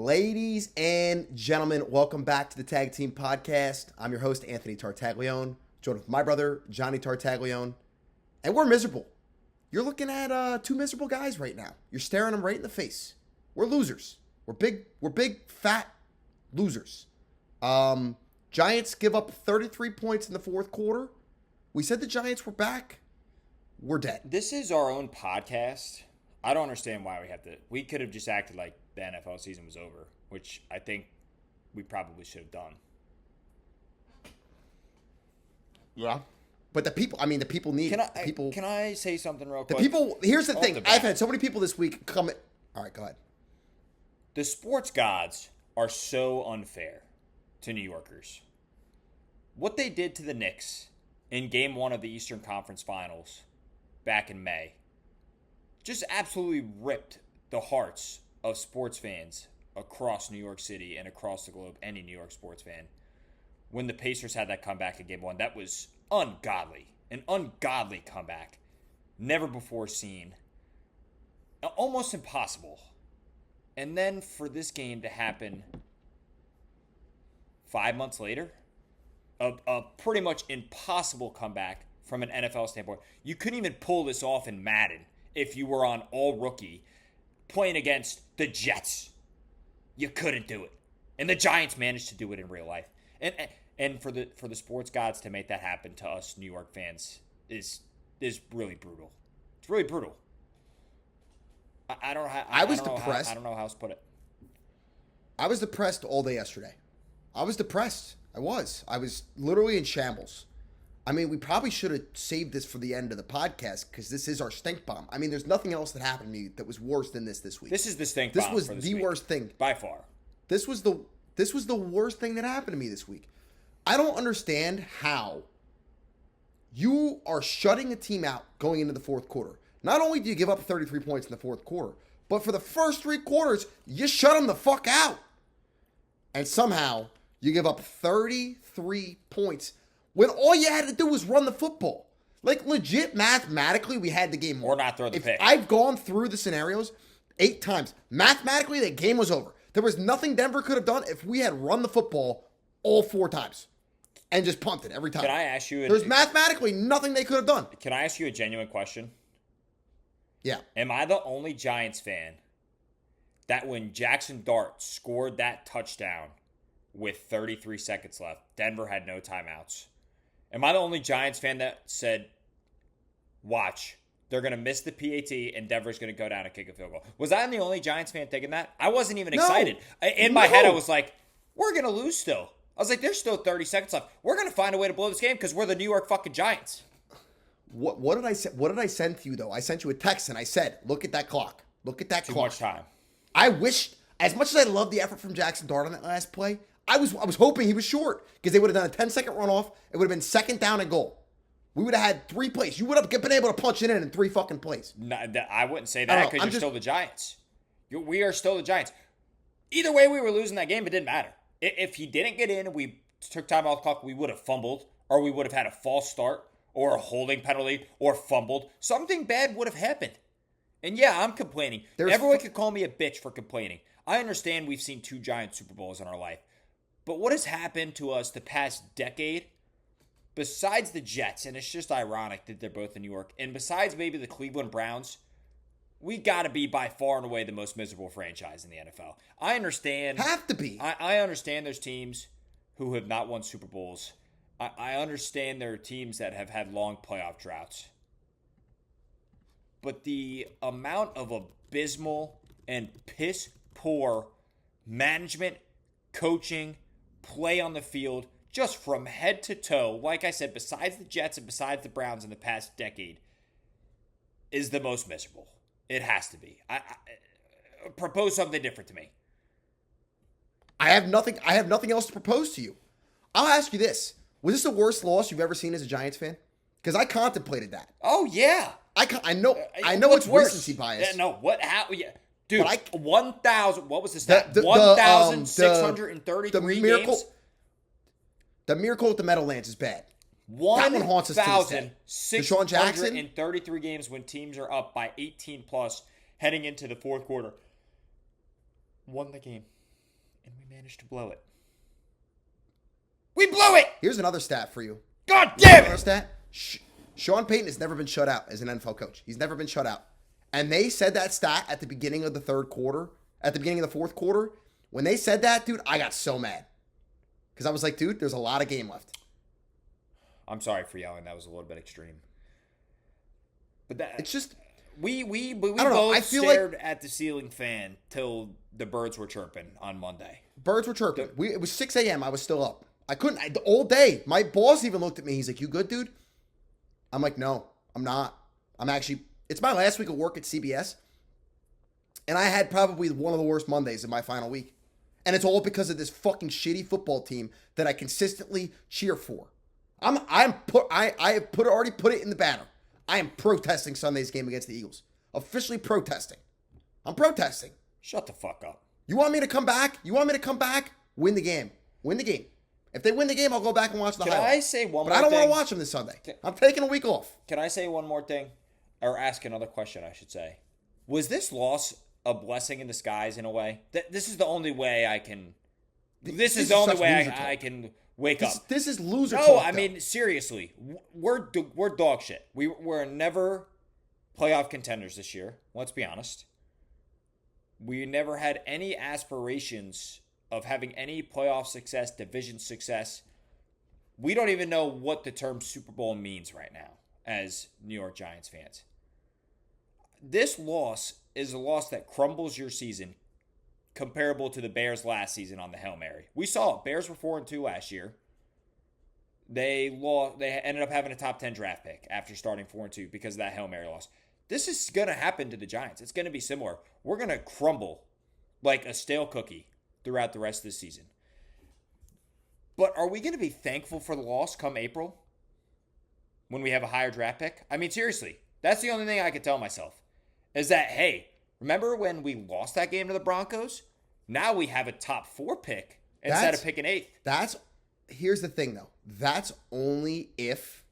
Ladies and gentlemen, welcome back to the Tag Team Podcast. I'm your host, Anthony Tartaglione, joined with my brother, Johnny Tartaglione, and we're miserable. You're looking at two miserable guys right now. You're staring them right in the face. We're losers. We're big, fat losers. Giants give up 33 points in the fourth quarter. We said the Giants were back. We're dead. This is our own podcast. I don't understand why we have to. We could have just acted like the NFL season was over, which I think we probably should have done. Yeah. But the people need people. Can I say something real quick? Here's the thing. I've had so many people this week come. All right, go ahead. The sports gods are so unfair to New Yorkers. What they did to the Knicks in Game 1 of the Eastern Conference Finals back in May just absolutely ripped the hearts of sports fans across New York City and across the globe, any New York sports fan. When the Pacers had that comeback in Game 1, that was ungodly. An ungodly comeback. Never before seen. Almost impossible. And then for this game to happen 5 months later, a pretty much impossible comeback from an NFL standpoint. You couldn't even pull this off in Madden if you were on all rookie playing against the Jets. You couldn't do it. And the Giants managed to do it in real life. And for the sports gods to make that happen to us New York fans is really brutal. It's really brutal. I don't know. I was depressed. I don't know how else to put it. I was depressed all day yesterday. I was depressed. I was literally in shambles. I mean, we probably should have saved this for the end of the podcast because this is our stink bomb. I mean, there's nothing else that happened to me that was worse than this week. This is the stink bomb. This was the worst thing by far. This was the worst thing that happened to me this week. I don't understand how you are shutting a team out going into the fourth quarter. Not only do you give up 33 points in the fourth quarter, but for the first three quarters, you shut them the fuck out. And somehow you give up 33 points when all you had to do was run the football. Like, legit, mathematically, we had the game or not throw the pick. I've gone through the scenarios 8 times. Mathematically, the game was over. There was nothing Denver could have done if we had run the football all 4 times and just punted every time. Can I ask you? There's mathematically nothing they could have done. Can I ask you a genuine question? Yeah. Am I the only Giants fan that when Jackson Dart scored that touchdown with 33 seconds left, Denver had no timeouts? Am I the only Giants fan that said, watch, they're going to miss the PAT and Denver's going to go down and kick a field goal? Was I the only Giants fan thinking that? I wasn't even excited. In my head, I was like, we're going to lose still. I was like, there's still 30 seconds left. We're going to find a way to blow this game because we're the New York fucking Giants. What did I say? What did I send to you, though? I sent you a text and I said, look at that clock. Look at that clock. Too much time. I wished, as much as I loved the effort from Jackson Dart on that last play, I was hoping he was short because they would have done a 10-second runoff. It would have been second down and goal. We would have had 3 plays. You would have been able to punch it in 3 fucking plays. No, I wouldn't say that because you're still the Giants. We are still the Giants. Either way, we were losing that game. It didn't matter. If he didn't get in and we took time off the clock, we would have fumbled or we would have had a false start or a holding penalty or fumbled. Something bad would have happened. And yeah, I'm complaining. Everyone could call me a bitch for complaining. I understand we've seen 2 Giant Super Bowls in our life. But what has happened to us the past decade, besides the Jets, and it's just ironic that they're both in New York, and besides maybe the Cleveland Browns, we got to be by far and away the most miserable franchise in the NFL. I understand. Have to be. I understand there's teams who have not won Super Bowls. I understand there are teams that have had long playoff droughts. But the amount of abysmal and piss-poor management, coaching, play on the field, just from head to toe, like I said, besides the Jets and besides the Browns in the past decade, is the most miserable. It has to be. I propose something different to me. I have nothing else to propose to you. I'll ask you this. Was this the worst loss you've ever seen as a Giants fan? Because I contemplated that. Oh, yeah. I know it's recency bias. Yeah, no, what? How? Yeah. Dude, but 1,000, what was the stat? 1,633 games? The miracle with the Meadowlands is bad. That one haunts us to this day. 1,633 games when teams are up by 18 plus heading into the fourth quarter. Won the game. And we managed to blow it. We blew it! Here's another stat for you. God damn it! Another stat. Sean Payton has never been shut out as an NFL coach. He's never been shut out. And they said that stat at the beginning of the third quarter, at the beginning of the fourth quarter. When they said that, dude, I got so mad. Because I was like, dude, there's a lot of game left. I'm sorry for yelling. That was a little bit extreme. But that it's just we both stared at the ceiling fan till the birds were chirping on Monday. Birds were chirping. It was 6 a.m. I was still up. I couldn't all day. My boss even looked at me. He's like, "You good, dude?" I'm like, "No, I'm not. I'm actually. It's my last week of work at CBS, and I had probably one of the worst Mondays in my final week, and it's all because of this fucking shitty football team that I consistently cheer for. I have already put it in the banner. I am protesting Sunday's game against the Eagles. Officially protesting. I'm protesting. Shut the fuck up. You want me to come back? Win the game. Win the game. If they win the game, I'll go back and watch the highlights. Can I say one more thing? But I don't want to watch them this Sunday. I'm taking a week off. Can I say one more thing? Or ask another question, I should say. Was this loss a blessing in disguise in a way? This is the only way I can... This is the only way I can wake up. This is loser talk. No, I mean, seriously. We're dog shit. We're never playoff contenders this year. Let's be honest. We never had any aspirations of having any playoff success, division success. We don't even know what the term Super Bowl means right now as New York Giants fans. This loss is a loss that crumbles your season, comparable to the Bears last season on the Hail Mary. We saw it. Bears were 4-2 last year. They ended up having a top 10 draft pick after starting 4-2 because of that Hail Mary loss. This is going to happen to the Giants. It's going to be similar. We're going to crumble like a stale cookie throughout the rest of the season. But are we going to be thankful for the loss come April when we have a higher draft pick? I mean, seriously, that's the only thing I could tell myself is that, hey, remember when we lost that game to the Broncos? Now we have a top 4 pick instead of picking 8th. Here's the thing, though. That's only if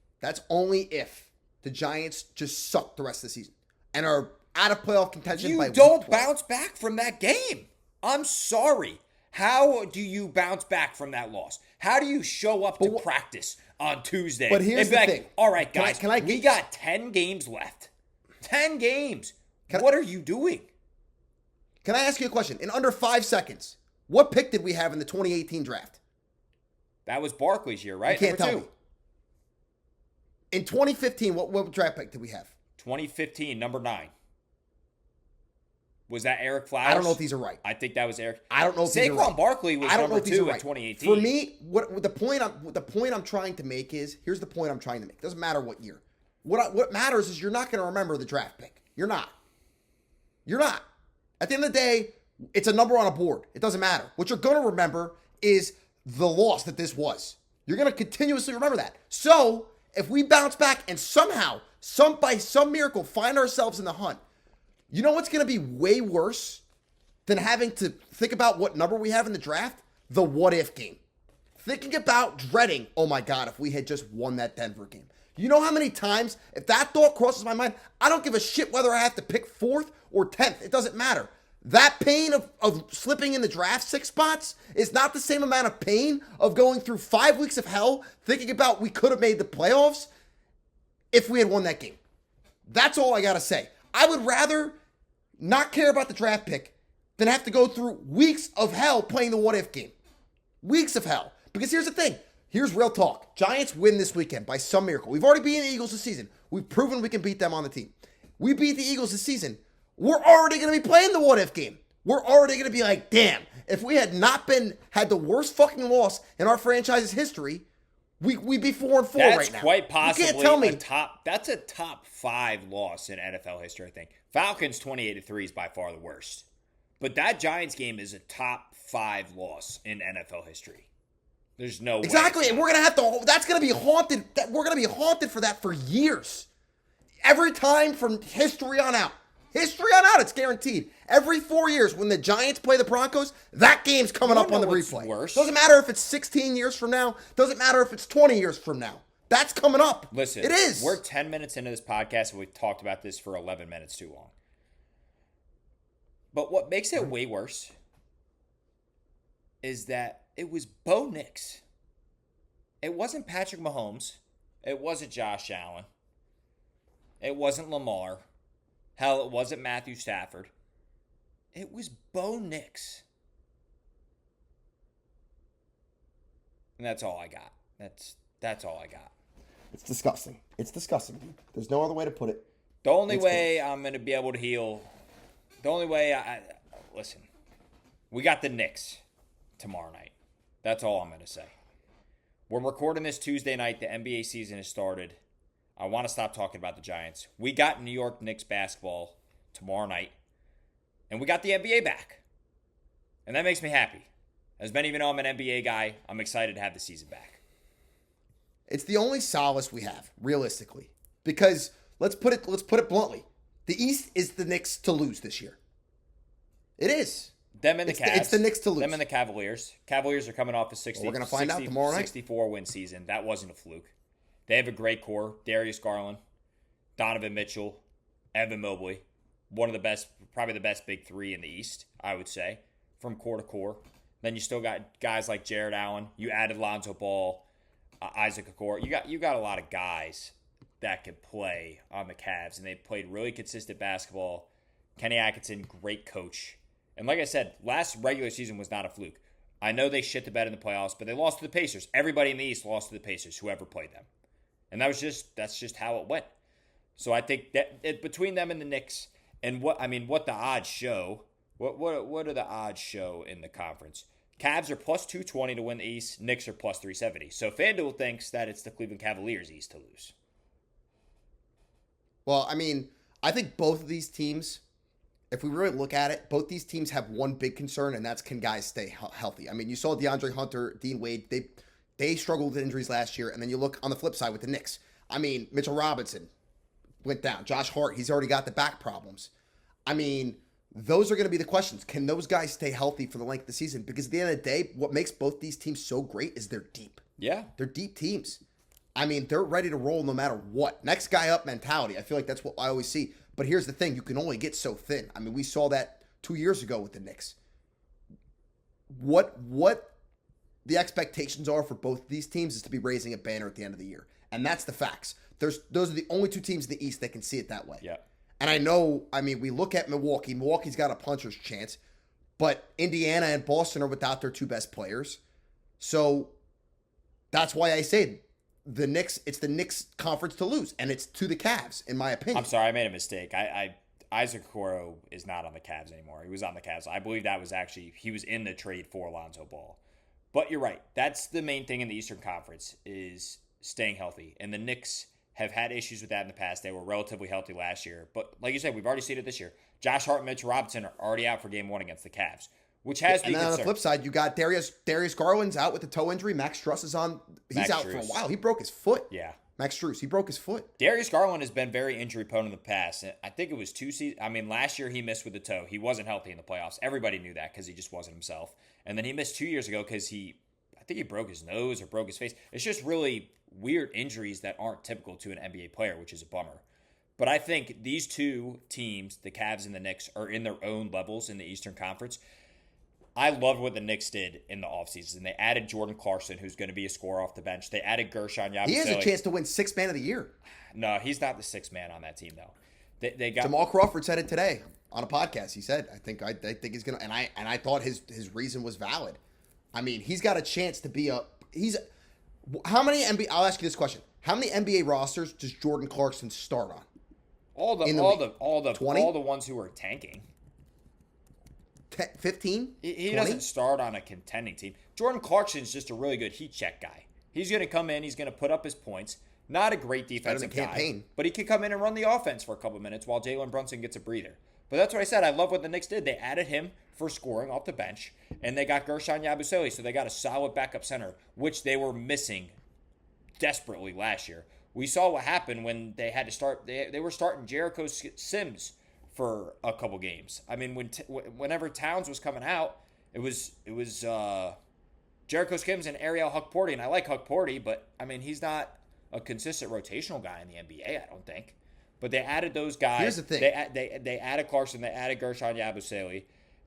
the Giants just suck the rest of the season and are out of playoff contention by week 12. You don't bounce back from that game. I'm sorry. How do you bounce back from that loss? How do you show up to practice on Tuesday? But here's the thing. All right, guys, we got 10 games left. 10 games. What are you doing? Can I ask you a question? In under 5 seconds, what pick did we have in the 2018 draft? That was Barkley's year, right? You can't tell me. In 2015, what draft pick did we have? 2015, number 9. Was that Eric Flowers? I don't know if these are right. I think that was Eric. I don't know if these are right. Saquon Barkley was number 2 in 2018. For me, the point I'm trying to make is, here's the point I'm trying to make. It doesn't matter what year. What matters is you're not going to remember the draft pick. You're not. At the end of the day, it's a number on a board. It doesn't matter. What you're going to remember is the loss that this was. You're going to continuously remember that. So, if we bounce back and somehow, by some miracle, find ourselves in the hunt, you know what's going to be way worse than having to think about what number we have in the draft? The what-if game. Thinking about dreading, oh my God, if we had just won that Denver game. You know how many times, if that thought crosses my mind, I don't give a shit whether I have to pick 4th or 10th. It doesn't matter. That pain of slipping in the draft 6 spots is not the same amount of pain of going through 5 weeks of hell thinking about we could have made the playoffs if we had won that game. That's all I got to say. I would rather not care about the draft pick than have to go through weeks of hell playing the what-if game. Weeks of hell. Because here's the thing. Here's real talk. Giants win this weekend by some miracle. We've already beaten the Eagles this season. We've proven we can beat them on the team. We beat the Eagles this season. We're already going to be playing the what-if game. We're already going to be like, damn, if we had not had the worst fucking loss in our franchise's history, we'd be 4-4 right now. That's quite possibly you can't tell me. That's a top 5 loss in NFL history, I think. Falcons 28-3 is by far the worst. But that Giants game is a top 5 loss in NFL history. There's no way. Exactly, and we're going to have to, that's going to be haunted. We're going to be haunted for that for years. Every time from history on out. It's guaranteed. Every 4 years when the Giants play the Broncos, that game's coming up on the replay. Worse? Doesn't matter if it's 16 years from now. Doesn't matter if it's 20 years from now. That's coming up. Listen, it is. We're 10 minutes into this podcast and we've talked about this for 11 minutes too long. But what makes it way worse is that it was Bo Nix. It wasn't Patrick Mahomes. It wasn't Josh Allen. It wasn't Lamar. Hell, it wasn't Matthew Stafford. It was Bo Nix. And that's all I got. That's all I got. It's disgusting. It's disgusting. There's no other way to put it. The only way I'm going to be able to heal, the only way listen, we got the Knicks tomorrow night. That's all I'm going to say. We're recording this Tuesday night. The NBA season has started. I want to stop talking about the Giants. We got New York Knicks basketball tomorrow night. And we got the NBA back. And that makes me happy. As many of you know, I'm an NBA guy. I'm excited to have the season back. It's the only solace we have, realistically. Because let's put it bluntly. The East is the Knicks to lose this year. It is. Them and the Cavs. It's the Knicks to lose. Them and the Cavaliers. Cavaliers are coming off a we're going to find out tomorrow night. 64-win season. That wasn't a fluke. They have a great core. Darius Garland, Donovan Mitchell, Evan Mobley. One of the best, probably the best big three in the East, I would say, from core to core. Then you still got guys like Jared Allen. You added Lonzo Ball, Isaac Okoro. You got a lot of guys that could play on the Cavs, and they played really consistent basketball. Kenny Atkinson, great coach. And like I said, last regular season was not a fluke. I know they shit the bed in the playoffs, but they lost to the Pacers. Everybody in the East lost to the Pacers, whoever played them. And that's just how it went. So I think that between them and the Knicks, and what the odds show, what are the odds show in the conference? Cavs are plus 220 to win the East. Knicks are plus 370. So FanDuel thinks that it's the Cleveland Cavaliers East to lose. Well, I think both of these teams, if we really look at it, both these teams have one big concern, and that's can guys stay healthy. You saw DeAndre Hunter, Dean Wade, they struggled with injuries last year, and then you look on the flip side with the Knicks. Mitchell Robinson went down. Josh Hart, he's already got the back problems. Those are going to be the questions. Can those guys stay healthy for the length of the season? Because at the end of the day, what makes both these teams so great is they're deep. Yeah. They're deep teams. They're ready to roll no matter what. Next guy up mentality. I feel like that's what I always see. But here's the thing. You can only get so thin. We saw that 2 years ago with the Knicks. What the expectations are for both these teams is to be raising a banner at the end of the year. And that's the facts. Those are the only two teams in the East that can see it that way. Yeah. And I know, we look at Milwaukee. Milwaukee's got a puncher's chance. But Indiana and Boston are without their two best players. So that's why I say the Knicks, it's the Knicks conference to lose. And it's to the Cavs, in my opinion. I'm sorry, I made a mistake. Isaac Okoro is not on the Cavs anymore. He was on the Cavs. I believe that was he was in the trade for Lonzo Ball. But you're right. That's the main thing in the Eastern Conference is staying healthy. And the Knicks have had issues with that in the past. They were relatively healthy last year. But like you said, we've already seen it this year. Josh Hart and Mitchell Robinson are already out for game one against the Cavs, which has me concerned. And then on the flip side, you got Darius Garland's out with the toe injury. Max Strus is on. He's out for a while. He broke his foot. Yeah. Max Strus, he broke his foot. Darius Garland has been very injury prone in the past. I think it was 2 seasons. Last year he missed with the toe. He wasn't healthy in the playoffs. Everybody knew that because he just wasn't himself. And then he missed 2 years ago because I think he broke his nose or broke his face. It's just really weird injuries that aren't typical to an NBA player, which is a bummer. But I think these two teams, the Cavs and the Knicks, are in their own levels in the Eastern Conference. I loved what the Knicks did in the offseason. They added Jordan Clarkson, who's going to be a scorer off the bench. They added Gershon Yabusele. He has a chance to win Sixth Man of the Year. No, he's not the sixth man on that team, though. They got Jamal Crawford said it today on a podcast. He said, I think he's going to, and I thought his reason was valid. He's got a chance to be how many NBA, I'll ask you this question. How many NBA rosters does Jordan Clarkson start on? All the 20? All the ones who are tanking. 15? He doesn't start on a contending team. Jordan Clarkson's just a really good heat check guy. He's going to come in. He's going to put up his points. Not a great defensive guy, but he could come in and run the offense for a couple minutes while Jalen Brunson gets a breather. But that's what I said. I love what the Knicks did. They added him for scoring off the bench, and they got Gershon Yabusele, so they got a solid backup center, which they were missing desperately last year. We saw what happened when they had to start. They were starting Jericho Sims for a couple games. Whenever Towns was coming out, it was Jericho Sims and Ariel Hukporti, and I like Hukporti, but he's not a consistent rotational guy in the NBA, I don't think. But they added those guys. Here's the thing. They added Clarkson. They added Gershon Yabusele.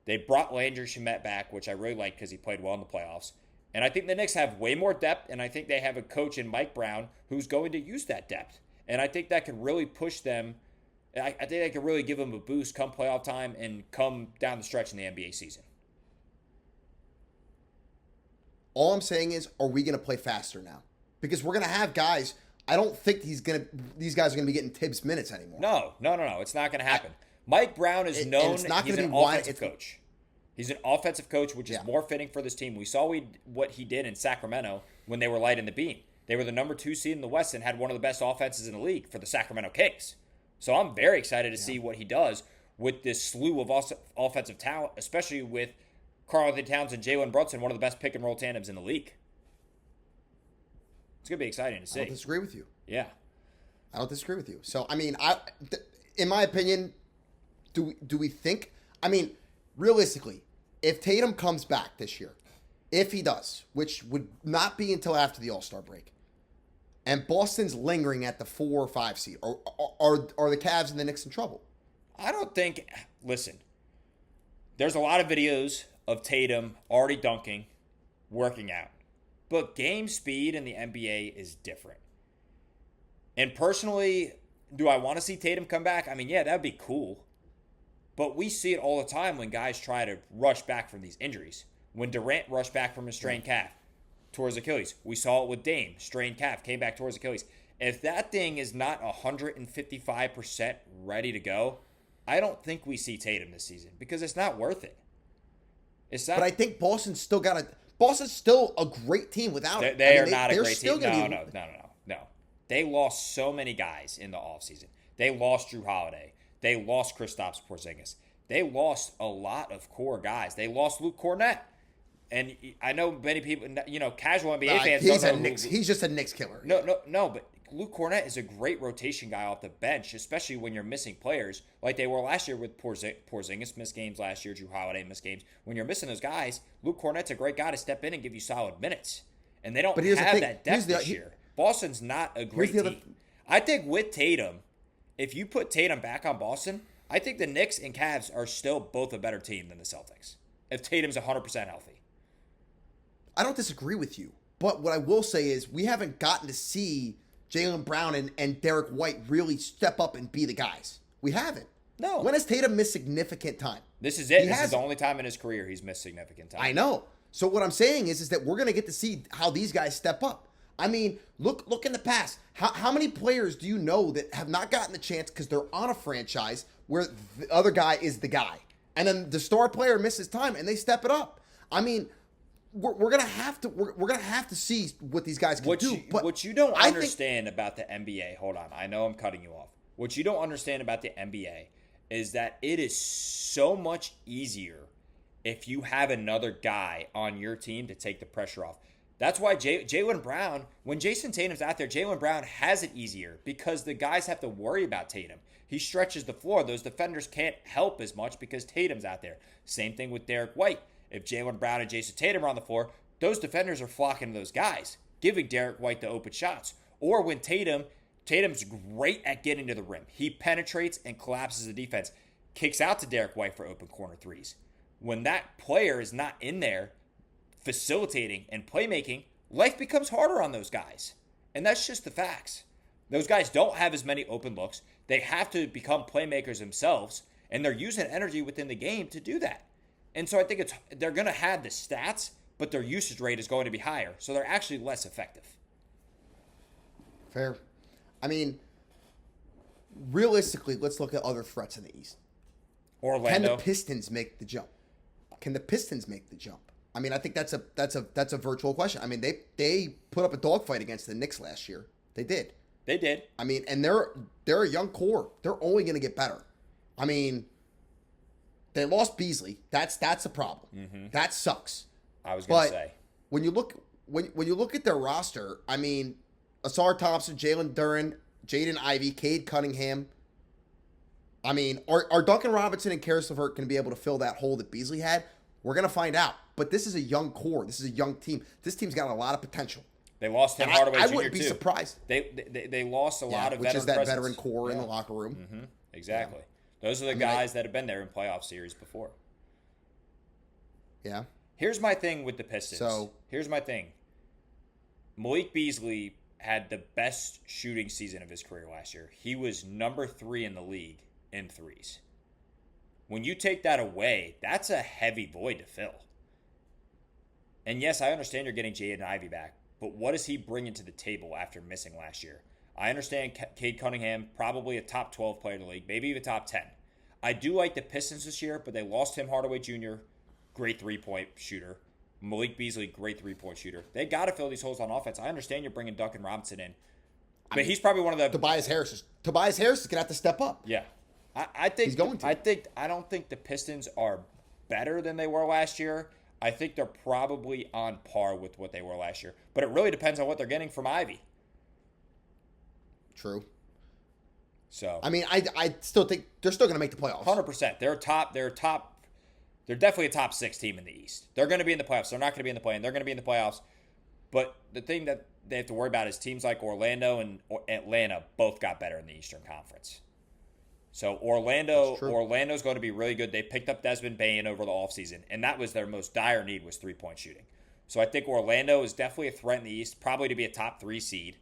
They brought Landry Shamet back, which I really like because he played well in the playoffs. And I think the Knicks have way more depth, and I think they have a coach in Mike Brown who's going to use that depth. And I think that could really push them. I think that could really give them a boost come playoff time and come down the stretch in the NBA season. All I'm saying is, are we going to play faster now? Because we're going to have guys. I don't think these guys are going to be getting Tibbs minutes anymore. No. It's not going to happen. Mike Brown is known. He's an offensive coach. He's an offensive coach, which is more fitting for this team. We saw what he did in Sacramento when they were light in the beam. They were the number 2 seed in the West and had one of the best offenses in the league for the Sacramento Kings. So I'm very excited to see what he does with this slew of offensive talent, especially with Karl-Anthony Towns and Jalen Brunson, one of the best pick-and-roll tandems in the league. It's going to be exciting to see. I don't disagree with you. Yeah. I don't disagree with you. So, I mean, in my opinion, do we think... I mean, realistically, if Tatum comes back this year, if he does, which would not be until after the All-Star break, and Boston's lingering at the 4 or 5 seed, are the Cavs and the Knicks in trouble? I don't think... Listen, there's a lot of videos of Tatum already dunking, working out. But game speed in the NBA is different. And personally, do I want to see Tatum come back? I mean, yeah, that'd be cool. But we see it all the time when guys try to rush back from these injuries. When Durant rushed back from a strained calf towards Achilles. We saw it with Dame. Strained calf, came back towards Achilles. If that thing is not 155% ready to go, I don't think we see Tatum this season because it's not worth it. It's not. But I think Boston's still got Boston's still a great team without him. They are not a great team. No. They lost so many guys in the offseason. They lost Drew Holiday. They lost Kristaps Porzingis. They lost a lot of core guys. They lost Luke Cornett. And I know many people, casual NBA fans don't know. He's just a Knicks killer. No, but Luke Cornett is a great rotation guy off the bench, especially when you're missing players like they were last year with Porzingis missed games last year, Drew Holiday missed games. When you're missing those guys, Luke Cornett's a great guy to step in and give you solid minutes. And they don't have that depth this year. Boston's not a great team. I think with Tatum, if you put Tatum back on Boston, I think the Knicks and Cavs are still both a better team than the Celtics. If Tatum's 100% healthy. I don't disagree with you. But what I will say is we haven't gotten to see Jaylen Brown and Derek White really step up and be the guys. We haven't. No. When has Tatum missed significant time? This is it. This is the only time in his career he's missed significant time. I know. So what I'm saying is that we're going to get to see how these guys step up. I mean, look in the past. How many players do you know that have not gotten the chance because they're on a franchise where the other guy is the guy? And then the star player misses time and they step it up. I mean, we're gonna have to see what these guys can do. But what you don't understand about the NBA, hold on, I know I'm cutting you off. What you don't understand about the NBA is that it is so much easier if you have another guy on your team to take the pressure off. That's why Jaylen Brown, when Jason Tatum's out there, Jaylen Brown has it easier because the guys have to worry about Tatum. He stretches the floor. Those defenders can't help as much because Tatum's out there. Same thing with Derek White. If Jaylen Brown and Jason Tatum are on the floor, those defenders are flocking to those guys, giving Derek White the open shots. Or when Tatum's great at getting to the rim. He penetrates and collapses the defense, kicks out to Derek White for open corner threes. When that player is not in there facilitating and playmaking, life becomes harder on those guys. And that's just the facts. Those guys don't have as many open looks. They have to become playmakers themselves, and they're using energy within the game to do that. And so I think they're going to have the stats, but their usage rate is going to be higher. So they're actually less effective. Fair. I mean, realistically, let's look at other threats in the East. Orlando. Can the Pistons make the jump? I mean, I think that's a virtual question. I mean, they put up a dogfight against the Knicks last year. They did. I mean, and they're a young core. They're only going to get better. I mean, they lost Beasley. That's a problem. Mm-hmm. That sucks. I was going to say. When you look at their roster, I mean, Asar Thompson, Jalen Duren, Jaden Ivey, Cade Cunningham. I mean, are Duncan Robinson and Karis LeVert going to be able to fill that hole that Beasley had? We're going to find out. But this is a young core. This is a young team. This team's got a lot of potential. They lost Tim Hardaway Jr. I wouldn't be surprised. They lost a lot of veteran presence. Which is that veteran core in the locker room. Mm-hmm. Exactly. Those are the guys that have been there in playoff series before. Yeah. Here's my thing with the Pistons. So here's my thing. Malik Beasley had the best shooting season of his career last year. He was number 3 in the league in threes. When you take that away, that's a heavy void to fill. And yes, I understand you're getting Jaden Ivey back, but what is he bringing to the table after missing last year? I understand Cade Cunningham, probably a top 12 player in the league, maybe even top 10. I do like the Pistons this year, but they lost Tim Hardaway Jr., great three-point shooter. Malik Beasley, great three-point shooter. They got to fill these holes on offense. I understand you're bringing Duncan Robinson in, but he's probably one of the Tobias Harris is going to have to step up. Yeah, I think he's going to. I don't think the Pistons are better than they were last year. I think they're probably on par with what they were last year, but it really depends on what they're getting from Ivy. True. So I mean, I still think they're still going to make the playoffs. 100%. They're top. They're definitely a top 6 team in the East. They're going to be in the playoffs. They're not going to be in the play-in. They're going to be in the playoffs. But the thing that they have to worry about is teams like Orlando and Atlanta both got better in the Eastern Conference. So Orlando's going to be really good. They picked up Desmond Bane over the offseason, and that was their most dire need was three-point shooting. So I think Orlando is definitely a threat in the East, probably to be a top 3 seed.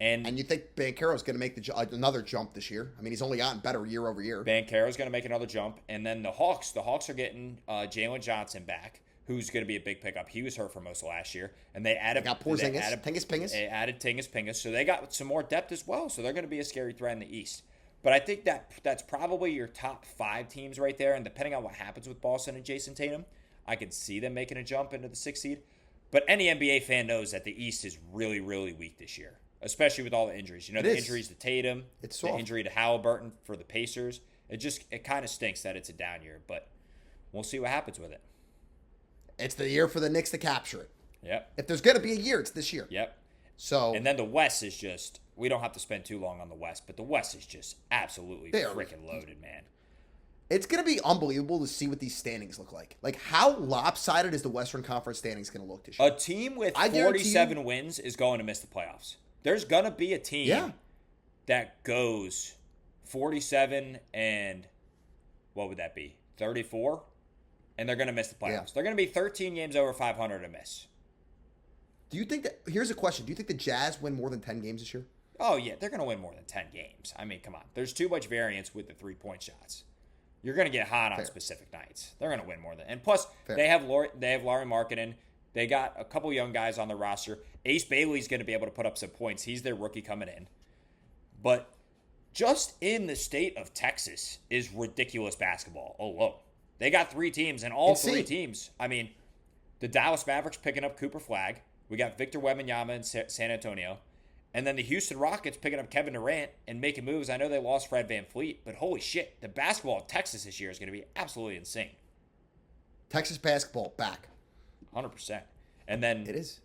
And you think Banchero's going to make another jump this year? I mean, he's only gotten better year over year. Banchero's going to make another jump. And then the Hawks are getting Jalen Johnson back, who's going to be a big pickup. He was hurt for most of last year. And they added Tingus. They added Tingus Pingus. So they got some more depth as well. So they're going to be a scary threat in the East. But I think that's probably your top 5 teams right there. And depending on what happens with Boston and Jason Tatum, I could see them making a jump into the 6th seed. But any NBA fan knows that the East is really, really weak this year. Especially with all the injuries. The injuries to Tatum, the injury to Halliburton for the Pacers. It kind of stinks that it's a down year, but we'll see what happens with it. It's the year for the Knicks to capture it. Yep. If there's going to be a year, it's this year. Yep. So and then the West is just, we don't have to spend too long on the West, but the West is just absolutely freaking loaded, man. It's going to be unbelievable to see what these standings look like. Like, how lopsided is the Western Conference standings going to look this year? A team with 47 wins is going to miss the playoffs. There's going to be a team that goes 47 and, what would that be, 34? And they're going to miss the playoffs. Yeah. They're going to be 13 games over 500 to miss. Do you think that, here's a question, do you think the Jazz win more than 10 games this year? Oh, yeah, they're going to win more than 10 games. I mean, come on. There's too much variance with the three-point shots. You're going to get hot on specific nights. They're going to win more than, and plus, they have Lauri Markkanen. They got a couple young guys on the roster. Ace Bailey's going to be able to put up some points. He's their rookie coming in. But just in the state of Texas is ridiculous basketball alone. They got 3 teams, and all 3 teams. I mean, the Dallas Mavericks picking up Cooper Flagg. We got Victor Wembanyama in San Antonio. And then the Houston Rockets picking up Kevin Durant and making moves. I know they lost Fred VanVleet, but holy shit, the basketball in Texas this year is going to be absolutely insane. Texas basketball back. 100%. And then it is.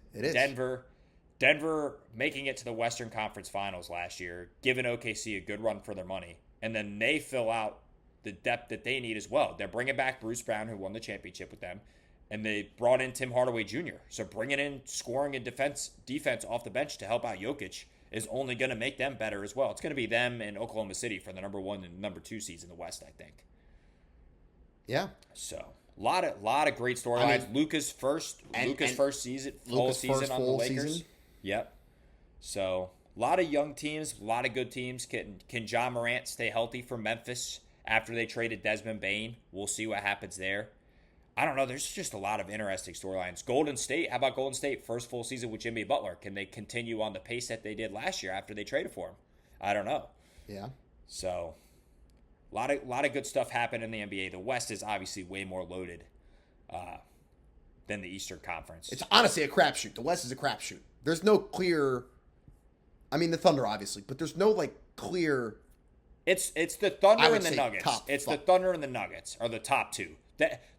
Denver making it to the Western Conference Finals last year, giving OKC a good run for their money. And then they fill out the depth that they need as well. They're bringing back Bruce Brown, who won the championship with them. And they brought in Tim Hardaway Jr. So bringing in scoring and defense off the bench to help out Jokic is only going to make them better as well. It's going to be them and Oklahoma City for the number 1 and number 2 seeds in the West, I think. Yeah. So a lot of great storylines. I mean, Luka's first season, full season on the Lakers. Season. Yep. So a lot of young teams, a lot of good teams. Can Ja Morant stay healthy for Memphis after they traded Desmond Bane? We'll see what happens there. I don't know. There's just a lot of interesting storylines. Golden State. How about Golden State? First full season with Jimmy Butler. Can they continue on the pace that they did last year after they traded for him? I don't know. Yeah. So, a lot of good stuff happened in the NBA. The West is obviously way more loaded than the Eastern Conference. It's honestly a crapshoot. The West is a crapshoot. There's no clear. I mean, the Thunder obviously, but there's no clear. It's the Thunder and the Nuggets. The Thunder and the Nuggets are the top 2.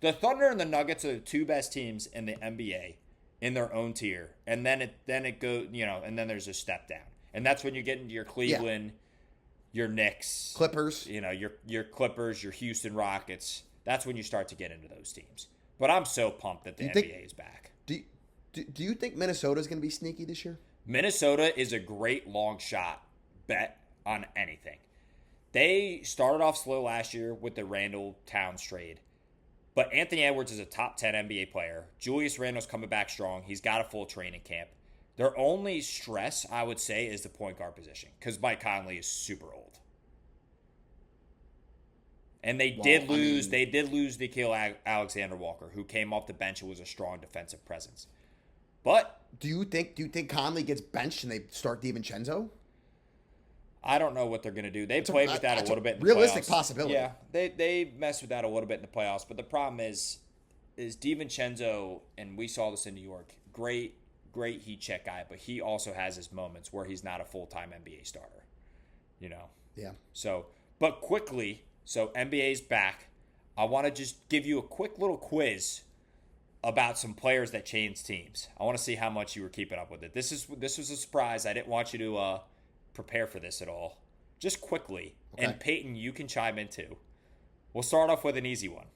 The Thunder and the Nuggets are the 2 best teams in the NBA in their own tier, and then it goes, and then there's a step down, and that's when you get into your Cleveland, your Knicks, Clippers, your Clippers, your Houston Rockets. That's when you start to get into those teams. But I'm so pumped that the NBA is back. Do you think Minnesota is going to be sneaky this year? Minnesota is a great long shot bet on anything. They started off slow last year with the Randall Towns trade. But Anthony Edwards is a top 10 NBA player. Julius Randle's coming back strong. He's got a full training camp. Their only stress, I would say, is the point guard position because Mike Conley is super old. And they did lose Nickeil Alexander Walker, who came off the bench and was a strong defensive presence. But do you think Conley gets benched and they start DiVincenzo? I don't know what they're going to do. They played with that a little bit in the realistic playoffs. Possibility. Yeah, they messed with that a little bit in the playoffs. But the problem is DiVincenzo, and we saw this in New York, great heat check guy, but he also has his moments where he's not a full-time NBA starter. Yeah. So, but quickly, so NBA's back. I want to just give you a quick little quiz about some players that changed teams. I want to see how much you were keeping up with it. This was a surprise. I didn't want you to prepare for this at all. Just quickly, okay. And Peyton, you can chime in too. We'll start off with an easy one.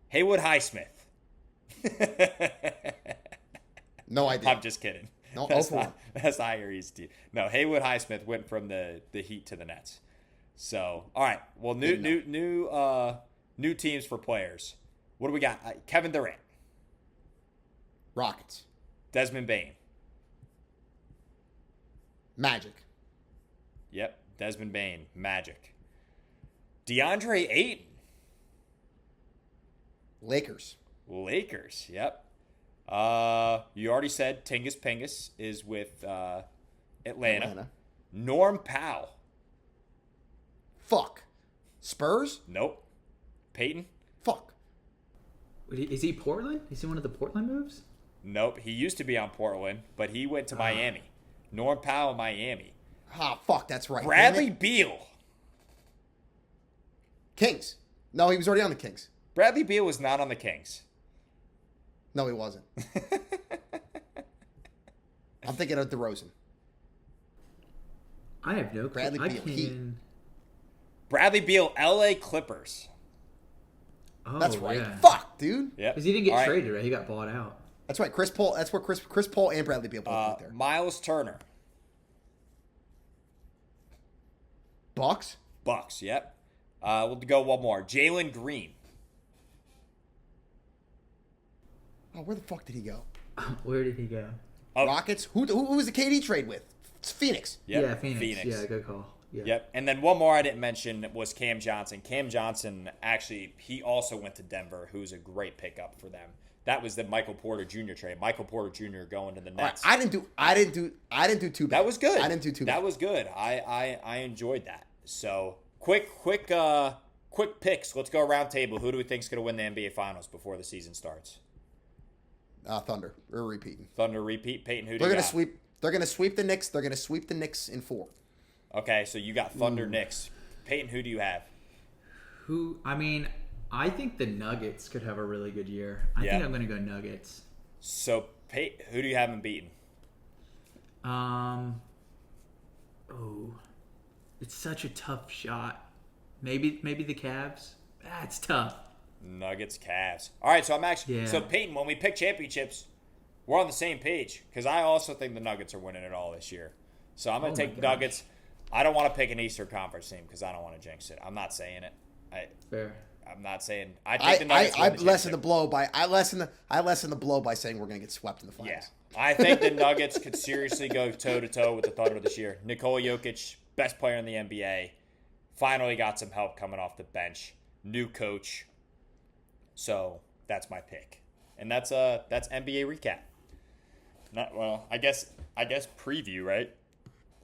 Haywood Highsmith. No idea. I'm just kidding. No, that's not your easy team. No, Haywood Highsmith went from the Heat to the Nets. So, all right. Well, new teams for players. What do we got? Kevin Durant. Rockets. Desmond Bane. Magic. Yep. Desmond Bane. Magic. DeAndre Ayton. Lakers. Yep. You already said Tingus Pingus is with Atlanta. Norm Powell. Fuck. Spurs? Nope. Peyton? Fuck. Is he Portland? Is he one of the Portland moves? Nope. He used to be on Portland, but he went to Miami. Norm Powell, Miami. Ah, fuck, that's right. Bradley Beal. Kings. No, he was already on the Kings. Bradley Beal was not on the Kings. No, he wasn't. I'm thinking of DeRozan. I have no clue. Bradley Beal. Bradley Beal, LA Clippers. Oh, that's right. Yeah. Fuck, dude. Yeah. Because he didn't get traded, right? He got bought out. That's right. Chris Paul. That's where Chris Paul and Bradley Beal both went there. Miles Turner. Bucks. Yep. We'll go one more. Jalen Green. Oh, where the fuck did he go? Where did he go? Rockets. Who was the KD trade with? It's Phoenix. Yep. Yeah, Phoenix. Yeah, good call. Yeah. Yep. And then one more I didn't mention was Cam Johnson. Cam Johnson, actually, he also went to Denver, who's a great pickup for them. That was the Michael Porter Jr. trade. Michael Porter Jr. going to the Nets. Right. I didn't do too bad. That was good. I didn't do too bad. That was good. I enjoyed that. So quick picks. Let's go around table. Who do we think is going to win the NBA Finals before the season starts? Thunder. We're repeating. Thunder repeat. Peyton, who do They're you gonna got? sweep. They're gonna sweep the Knicks. They're gonna sweep the Knicks in 4. Okay, so you got Thunder Knicks. Peyton, who do you have? I think the Nuggets could have a really good year. I think I'm going to go Nuggets. So, Peyton, who do you have them beaten? It's such a tough shot. Maybe the Cavs. That's tough. Nuggets, Cavs. All right, so I'm actually Yeah. So Peyton, when we pick championships, we're on the same page because I also think the Nuggets are winning it all this year. So I'm going to take the Nuggets. I don't want to pick an Eastern Conference team because I don't want to jinx it. I'm not saying it. Fair. I'm not saying. I think the Nuggets. I lessen the blow by. I lessen the blow by saying we're going to get swept in the finals. Yeah, I think the Nuggets could seriously go toe to toe with the Thunder this year. Nikola Jokic, best player in the NBA, finally got some help coming off the bench. New coach. So that's my pick, and that's NBA recap. I guess preview, right?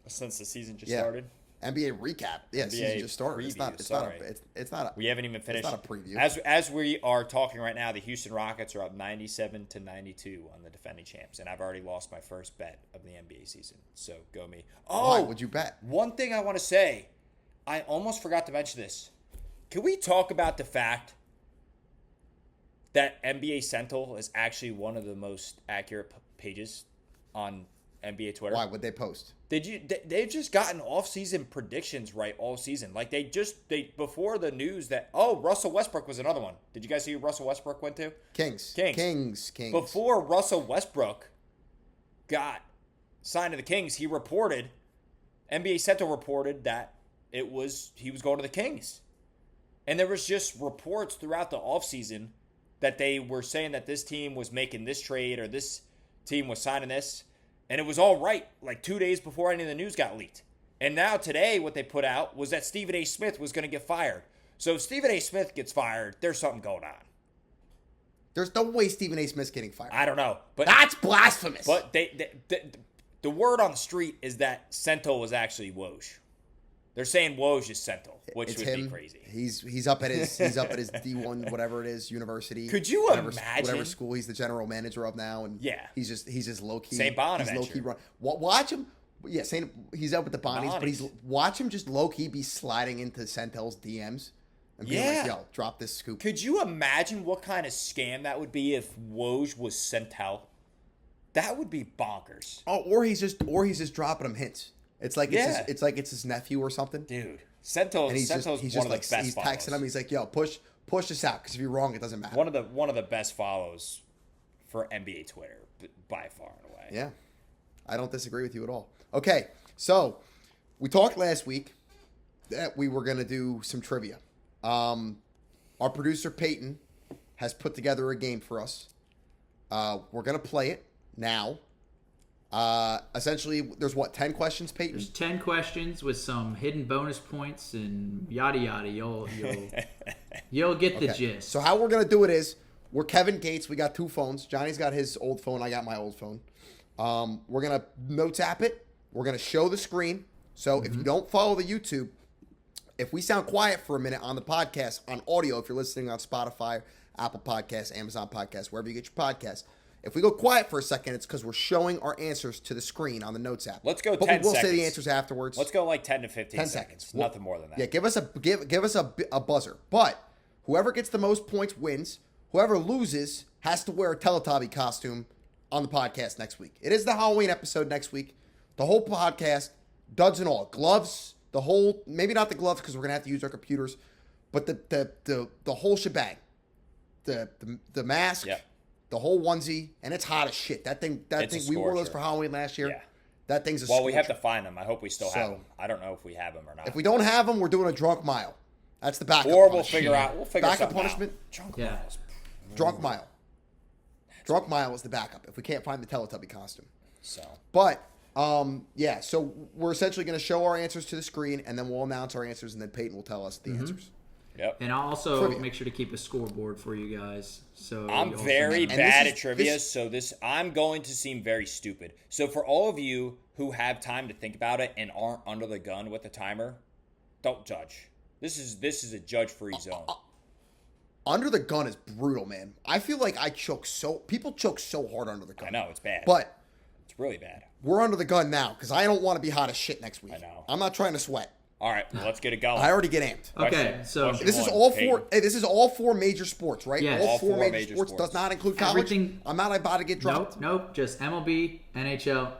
Since the season just started. NBA recap. Yeah, season just started. Preview, it's not. We haven't even finished. It's not a preview. As we are talking right now, the Houston Rockets are up 97-92 on the defending champs, and I've already lost my first bet of the NBA season. So go me. Why would you bet? One thing I want to say, I almost forgot to mention this. Can we talk about the fact that NBA Central is actually one of the most accurate pages on NBA Twitter? Why would they post? They've just gotten off-season predictions right all season. Like they before the news that Russell Westbrook was another one. Did you guys see who Russell Westbrook went to? Kings. Before Russell Westbrook got signed to the Kings, NBA Central reported that he was going to the Kings. And there was just reports throughout the offseason that they were saying that this team was making this trade or this team was signing this, and it was all right like 2 days before any of the news got leaked. And now today what they put out was that Stephen A. Smith was going to get fired. So if Stephen A. Smith gets fired, there's something going on. There's no way Stephen A. Smith's getting fired. I don't know. But that's blasphemous. But the word on the street is that Sento was actually Woj. They're saying Woj is Sento, which would be crazy. He's up at his D1 whatever it is university. Could you imagine whatever school he's the general manager of now? And yeah, he's just low key. St. Bonaventure. He's low key run. Watch him. Yeah, he's up with the Bonnies, but watch him just low key be sliding into Sentel's DMs and being like, "Yo, drop this scoop." Could you imagine what kind of scam that would be if Woj was Sentel? That would be bonkers. Oh, or he's just dropping him hints. It's like it's his nephew or something. Dude, Sento's one of the best. He's texting him. He's like, "Yo, push this out because if you're wrong, it doesn't matter." One of the best follows for NBA Twitter by far and away. Yeah, I don't disagree with you at all. Okay, so we talked last week that we were gonna do some trivia. Our producer Peyton has put together a game for us. We're gonna play it now. Essentially, there's 10 questions, Peyton? There's 10 questions with some hidden bonus points and yada yada. You'll get the gist. So how we're gonna do it is we're Kevin Gates. We got 2 phones. Johnny's got his old phone. I got my old phone. We're gonna notes app it. We're gonna show the screen. So if you don't follow the YouTube, if we sound quiet for a minute on the podcast on audio, if you're listening on Spotify, Apple Podcasts, Amazon Podcasts, wherever you get your podcasts. If we go quiet for a second, it's because we're showing our answers to the screen on the notes app. Let's go 10 seconds. We'll say the answers afterwards. Let's go like 10 to 15 seconds. Nothing more than that. Yeah, give us a buzzer. But whoever gets the most points wins. Whoever loses has to wear a Teletubby costume on the podcast next week. It is the Halloween episode next week. The whole podcast, duds and all. Gloves, the whole, maybe not the gloves because we're going to have to use our computers, but the whole shebang. The mask. Yeah. The whole onesie, and it's hot as shit. That thing, we wore those for Halloween last year. Yeah. That thing's a scorcher. Well, we have to find them. I hope we still have them. I don't know if we have them or not. If we don't have them, we're doing a drunk mile. That's the backup. Or we'll figure backup punishment. Drunk miles. Drunk mile. Drunk mile is the backup if we can't find the Teletubby costume. So. But so we're essentially going to show our answers to the screen, and then we'll announce our answers, and then Peyton will tell us the answers. Yep. And I'll also make sure to keep a scoreboard for you guys. So I'm very bad at trivia, so I'm going to seem very stupid. So for all of you who have time to think about it and aren't under the gun with the timer, don't judge. This is a judge-free zone. Under the gun is brutal, man. I feel like people choke so hard under the gun. I know, it's bad. But it's really bad. We're under the gun now because I don't want to be hot as shit next week. I know. I'm not trying to sweat. All right, well, let's get it going. I already get amped. Okay, so this is all four. Hey, this is all 4 major sports, right? Yes. All four major sports does not include college. I'm not about to get dropped. Nope. Just MLB, NHL,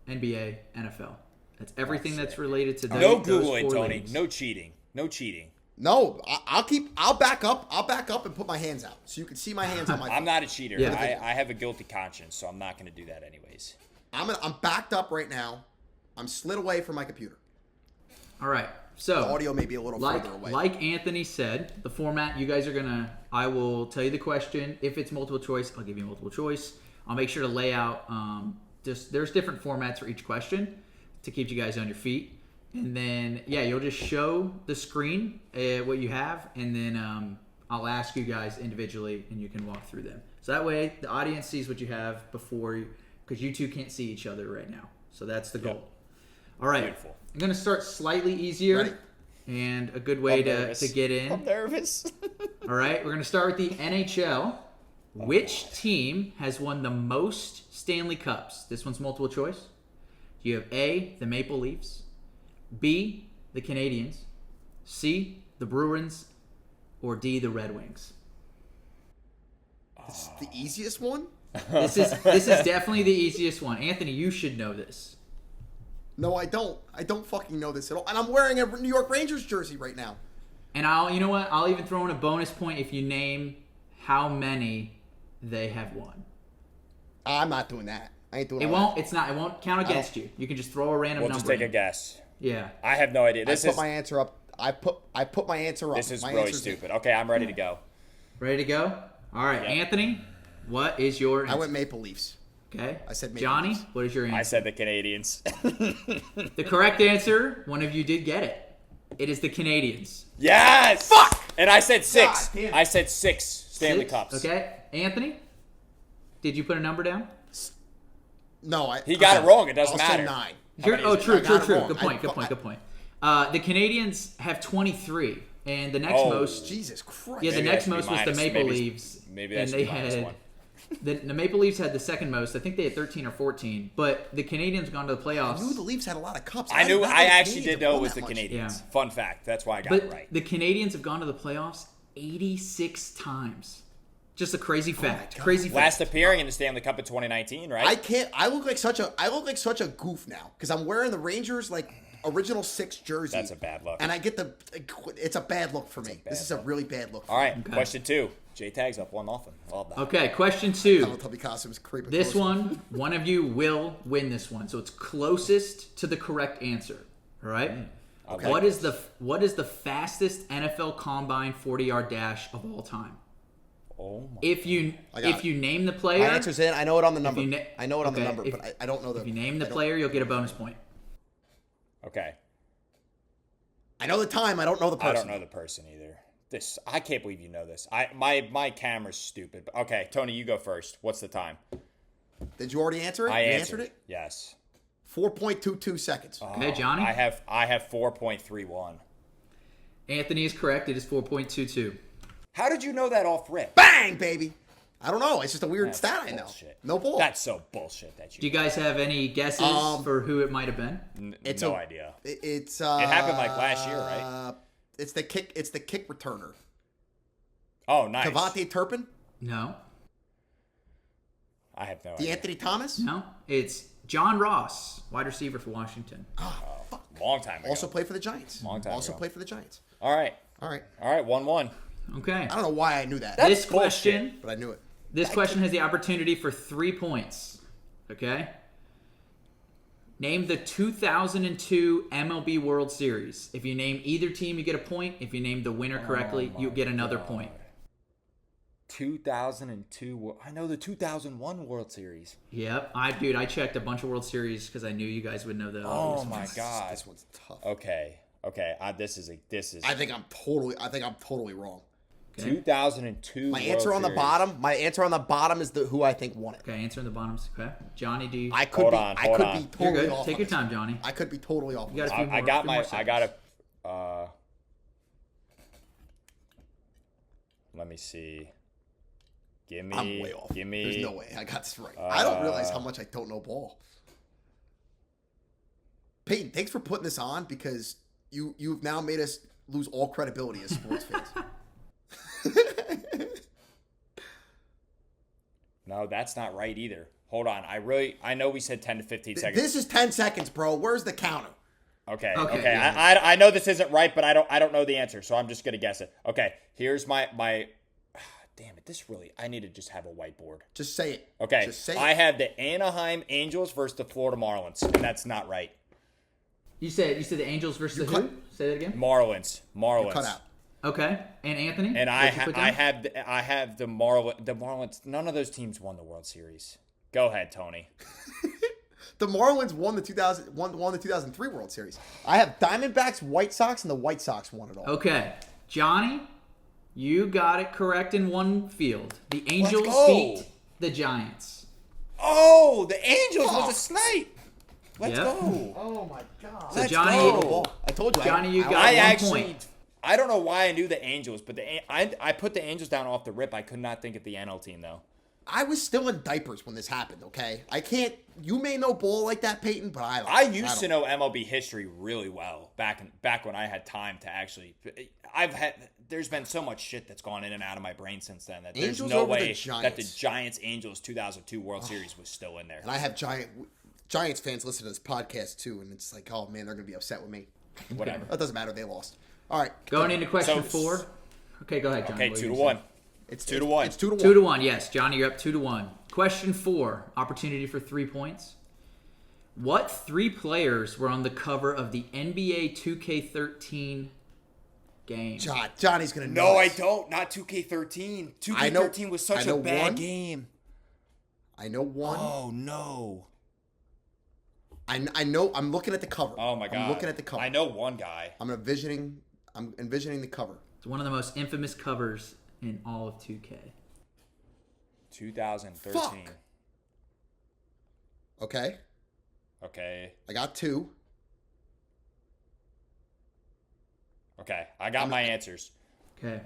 NBA, NFL. That's everything that's related to those. No Googling, those 4 Tony. leagues. No cheating. No cheating. No, I'll back up and put my hands out so you can see my hands on my phone. I'm not a cheater. Yeah. I have a guilty conscience, so I'm not going to do that anyways. I'm backed up right now. I'm slid away from my computer. All right. So the audio may be a little further away. Like Anthony said, the format you guys are I will tell you the question. If it's multiple choice, I'll give you multiple choice. I'll make sure to lay out there's different formats for each question to keep you guys on your feet. And then you'll just show the screen what you have, and then I'll ask you guys individually, and you can walk through them. So that way the audience sees what you have because you two can't see each other right now. So that's the goal. Yep. All right. Beautiful. I'm going to start slightly easier. Ready? And a good way to get in. I'm nervous. All right, we're going to start with the NHL. Which team has won the most Stanley Cups? This one's multiple choice. You have A, the Maple Leafs, B, the Canadiens, C, the Bruins, or D, the Red Wings. This is the easiest one? This is definitely the easiest one. Anthony, you should know this. No, I don't. I don't fucking know this at all. And I'm wearing a New York Rangers jersey right now. And I'll even throw in a bonus point if you name how many they have won. I'm not doing that. I ain't doing it. It won't count against you. You can just throw a random number. We'll just take a guess. Yeah. I have no idea. I put my answer up. I put my answer up. This is my really stupid. Okay, I'm ready to go. Ready to go? All right, Yep. Anthony, what is your answer? I went Maple Leafs. Okay. I said Maple Johnny, Leafs. what is your answer? I said the Canadians. The correct answer, one of you did get it. It is the Canadians. Yes! Fuck! And I said 6. God damn it. I said 6 Stanley 6? Cups. Okay. Anthony, did you put a number down? No, He got it wrong. It doesn't I'll matter. say 9. Oh, true. I got it wrong. Good point. The Canadians have 23, and the next most. Jesus Christ. Yeah, the Maybe next that should be most was the minus- Maple maybe- Leafs. maybe that and should they be minus had 1. the Maple Leafs had the second most. I think they had 13 or 14. But the Canadians gone to the playoffs. I knew the Leafs had a lot of cups. I did not know the actually Canadians did had know won it was that the much. Canadians. Yeah. Fun fact. That's why I got But it right. the Canadians have gone to the playoffs 86 times. Just a crazy fact. God. Crazy fact. Last appearing in the Stanley Cup in 2019, right? I can't. I look like such a goof now because I'm wearing the Rangers original 6 jersey. That's a bad look. And I get it's a bad look for me. This is a really bad look. For All right, Okay. question 2. J-Tag's up 1-0. Love that. Okay, question 2. Donald Tubby costumes creeping. This closer. one of you will win this one. So it's closest to the correct answer. All right? Okay. What is the fastest NFL combine 40-yard dash of all time? Oh my. If you I got it. name the player, My answer's in. I know it on the number. you na- I know it on the okay, number, if- but I don't know the. if you name the I don't- player, you'll get a bonus point. Okay. I know the time. I don't know the person. I don't know the person either. I can't believe you know this. My camera's stupid. Okay, Tony, you go first. What's the time? Did you already answer it? I You answered it. Yes. 4.22 seconds. Okay, Johnny? I have 4.31. Anthony is correct. It is 4.22. How did you know that off rip? Bang, baby. I don't know. It's just a weird That's stat. I know. bullshit. No bull. That's so bullshit that Do you guys have any guesses for who it might have been? It's no a- idea. It's It happened like last year, right? It's the kick. It's the kick returner. Oh, nice. Devontae Turpin. No. I have no idea. DeAnthony Thomas. No. It's John Ross, wide receiver for Washington. Long time ago. Also played for the Giants. Long time Also ago. played for the Giants. All right. All right. 1-1. Okay. I don't know why I knew that, This bullshit. question but I knew it. This question has the opportunity for 3 points. Okay? Name the 2002 MLB World Series. If you name either team, you get a point. If you name the winner correctly, you get another point. 2002. I know the 2001 World Series. Yep. I checked a bunch of World Series because I knew you guys would know the Oh obvious my ones. god. This one's tough. Okay. This is. I think I'm totally wrong. Okay. 2002. My World answer on the Series. bottom. My answer on the bottom is who I think won it. Okay, answer in the bottoms. Okay. Johnny, do you? I could Hold be. on, I hold could on. be You're totally good. off. Take on your this. time, Johnny. I could be totally off. You got a on few this. more. I got few my. more I seconds. got to. Let me see. Give me. I'm way off. Give me. There's no way I got this right. I don't realize how much I don't know ball. Peyton, thanks for putting this on because you've now made us lose all credibility as sports fans. No, that's not right either. Hold on. I know we said 10 to 15 seconds. This is 10 seconds, bro. Where's the counter? Okay. Okay, Okay. yeah. I know this isn't right, but I don't know the answer, so I'm just gonna guess it. Okay. Here's my. Damn it! This really. I need to just have a whiteboard. Just say it. Okay. Just say I it. have the Anaheim Angels versus the Florida Marlins, and that's not right. You said the Angels versus the cut- who? Say that again. Marlins. Cut out. Okay. And Anthony? And What'd you put down? I have the Marlins. None of those teams won the World Series. Go ahead, Tony. The Marlins won the 2003 World Series. I have Diamondbacks, White Sox, and the White Sox won it all. Okay. Johnny, you got it correct in one field. The Angels go. beat the Giants. Oh, the Angels was Fuck. a snipe. Let's Yep. go. Oh my god. So Let's Johnny, go. I told you. Johnny, you got I one actually, point. I don't know why I knew the Angels, but I put the Angels down off the rip. I could not think of the NL team though. I was still in diapers when this happened, okay? I can't. You may know ball like that, Peyton, but I don't. I used to know MLB history really well back when I had time to actually. There's been so much shit that's gone in and out of my brain since then that there's Angels no over the way that the Giants. Giants Angels 2002 World Series was still in there. And I have Giants fans listen to this podcast too, and it's like, oh man, they're gonna be upset with me. Whatever. That doesn't matter. They lost. All right. Going into question So- 4. Okay, go ahead, Johnny. Okay, What 2 were to you 1. saying? It's 2 to 1. It's 2 to 1. 2 to 1, yes. Johnny, you're up 2 to 1. Question 4, opportunity for 3 points. What 3 players were on the cover of the NBA 2K13 game. Johnny's going to know. No, I don't. Not 2K13. 2K13 was such a bad game. I know one. Oh, no. I know. I'm looking at the cover. Oh, my God. I'm looking at the cover. I know one guy. I'm envisioning the cover. It's one of the most infamous covers in all of 2K. 2013. Fuck. Okay. I got 2. Okay. I got my answers. Okay.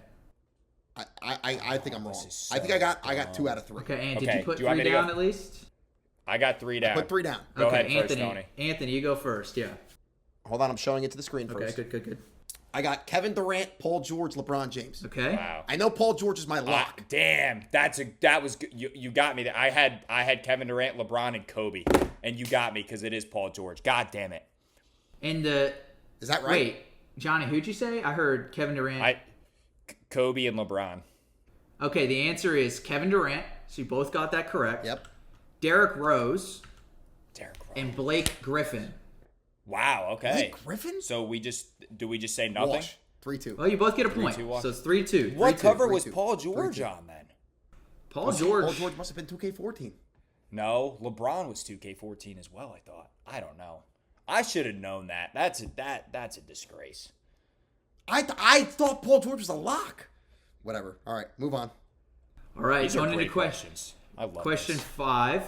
I think I'm wrong. So I think I got 2 out of 3. Okay, and did Okay, you put do you want 3 me to down go? at least? I got 3 down. Put 3 down. Go okay, ahead first, Anthony. Tony. Anthony, you go first. Yeah. Hold on, I'm showing it to the screen Okay, first. good. I got Kevin Durant, Paul George, LeBron James. Okay. Wow. I know Paul George is my lock. Damn, that was good. You got me. I had Kevin Durant, LeBron, and Kobe, and you got me because it is Paul George. God damn it. And Is that right? Wait, Johnny, who'd you say? I heard Kevin Durant. Kobe and LeBron. Okay, the answer is Kevin Durant. So you both got that correct. Yep. Derrick Rose Derrick Rose. and Blake Griffin. Wow. Okay. Blake Griffin? So we just say nothing? Wash. 3-2. Well, you both get a point. 3-2 walk. So it's 3-2. What 3-2. cover was 3-2. Paul George 3-2. on then? Paul George. Paul George must have been 2K14. No, LeBron was 2K14 as well. I thought. I don't know. I should have known that. That's a disgrace. I thought Paul George was a lock. Whatever. All right, move on. All right, These are going into great questions. I love Question this. 5.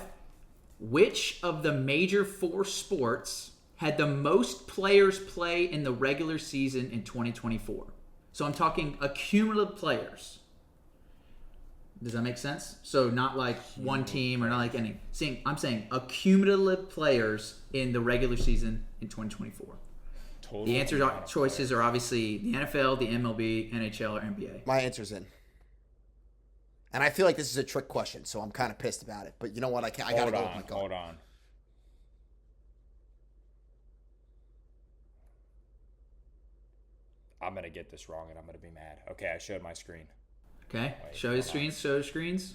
Which of the major 4 sports had the most players play in the regular season in 2024? So I'm talking accumulative players. Does that make sense? So not like one team or not like any. I'm saying accumulative players in the regular season in 2024. Total The answer choices are obviously the NFL, the MLB, NHL, or NBA. My answer's in. And I feel like this is a trick question, so I'm kind of pissed about it. But you know what? I got to go with my gut. Hold on. I'm going to get this wrong and I'm going to be mad. Okay, I showed my screen. Okay, Wait, show the screens.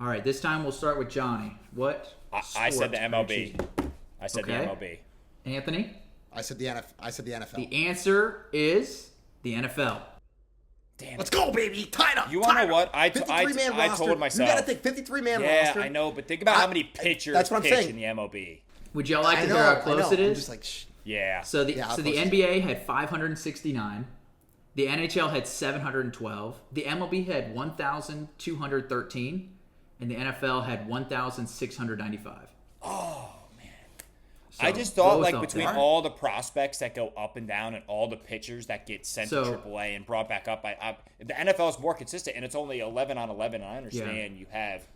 All right, this time we'll start with Johnny. What? I said the sports are you MLB. choosing? I said Okay. the MLB. Anthony? I said the NFL. The answer is the NFL. Damn. Let's go, baby. Tied up. You want to know what? I 53-man roster. told myself. You got to think 53-man Yeah, roster. I know, but think about how many pitchers that's what I'm pitch saying. in the MLB. Would y'all like I to know, hear how I close know. it I'm is? just like, shh. Yeah. So the Yeah, how the close is it? NBA had 569. The NHL had 712. The MLB had 1,213. And the NFL had 1,695. Oh, man. So I just thought, both like, up between there. all the prospects that go up and down and all the pitchers that get sent So- to AAA and brought back up, the NFL is more consistent, and it's only 11 on 11. And I understand you have,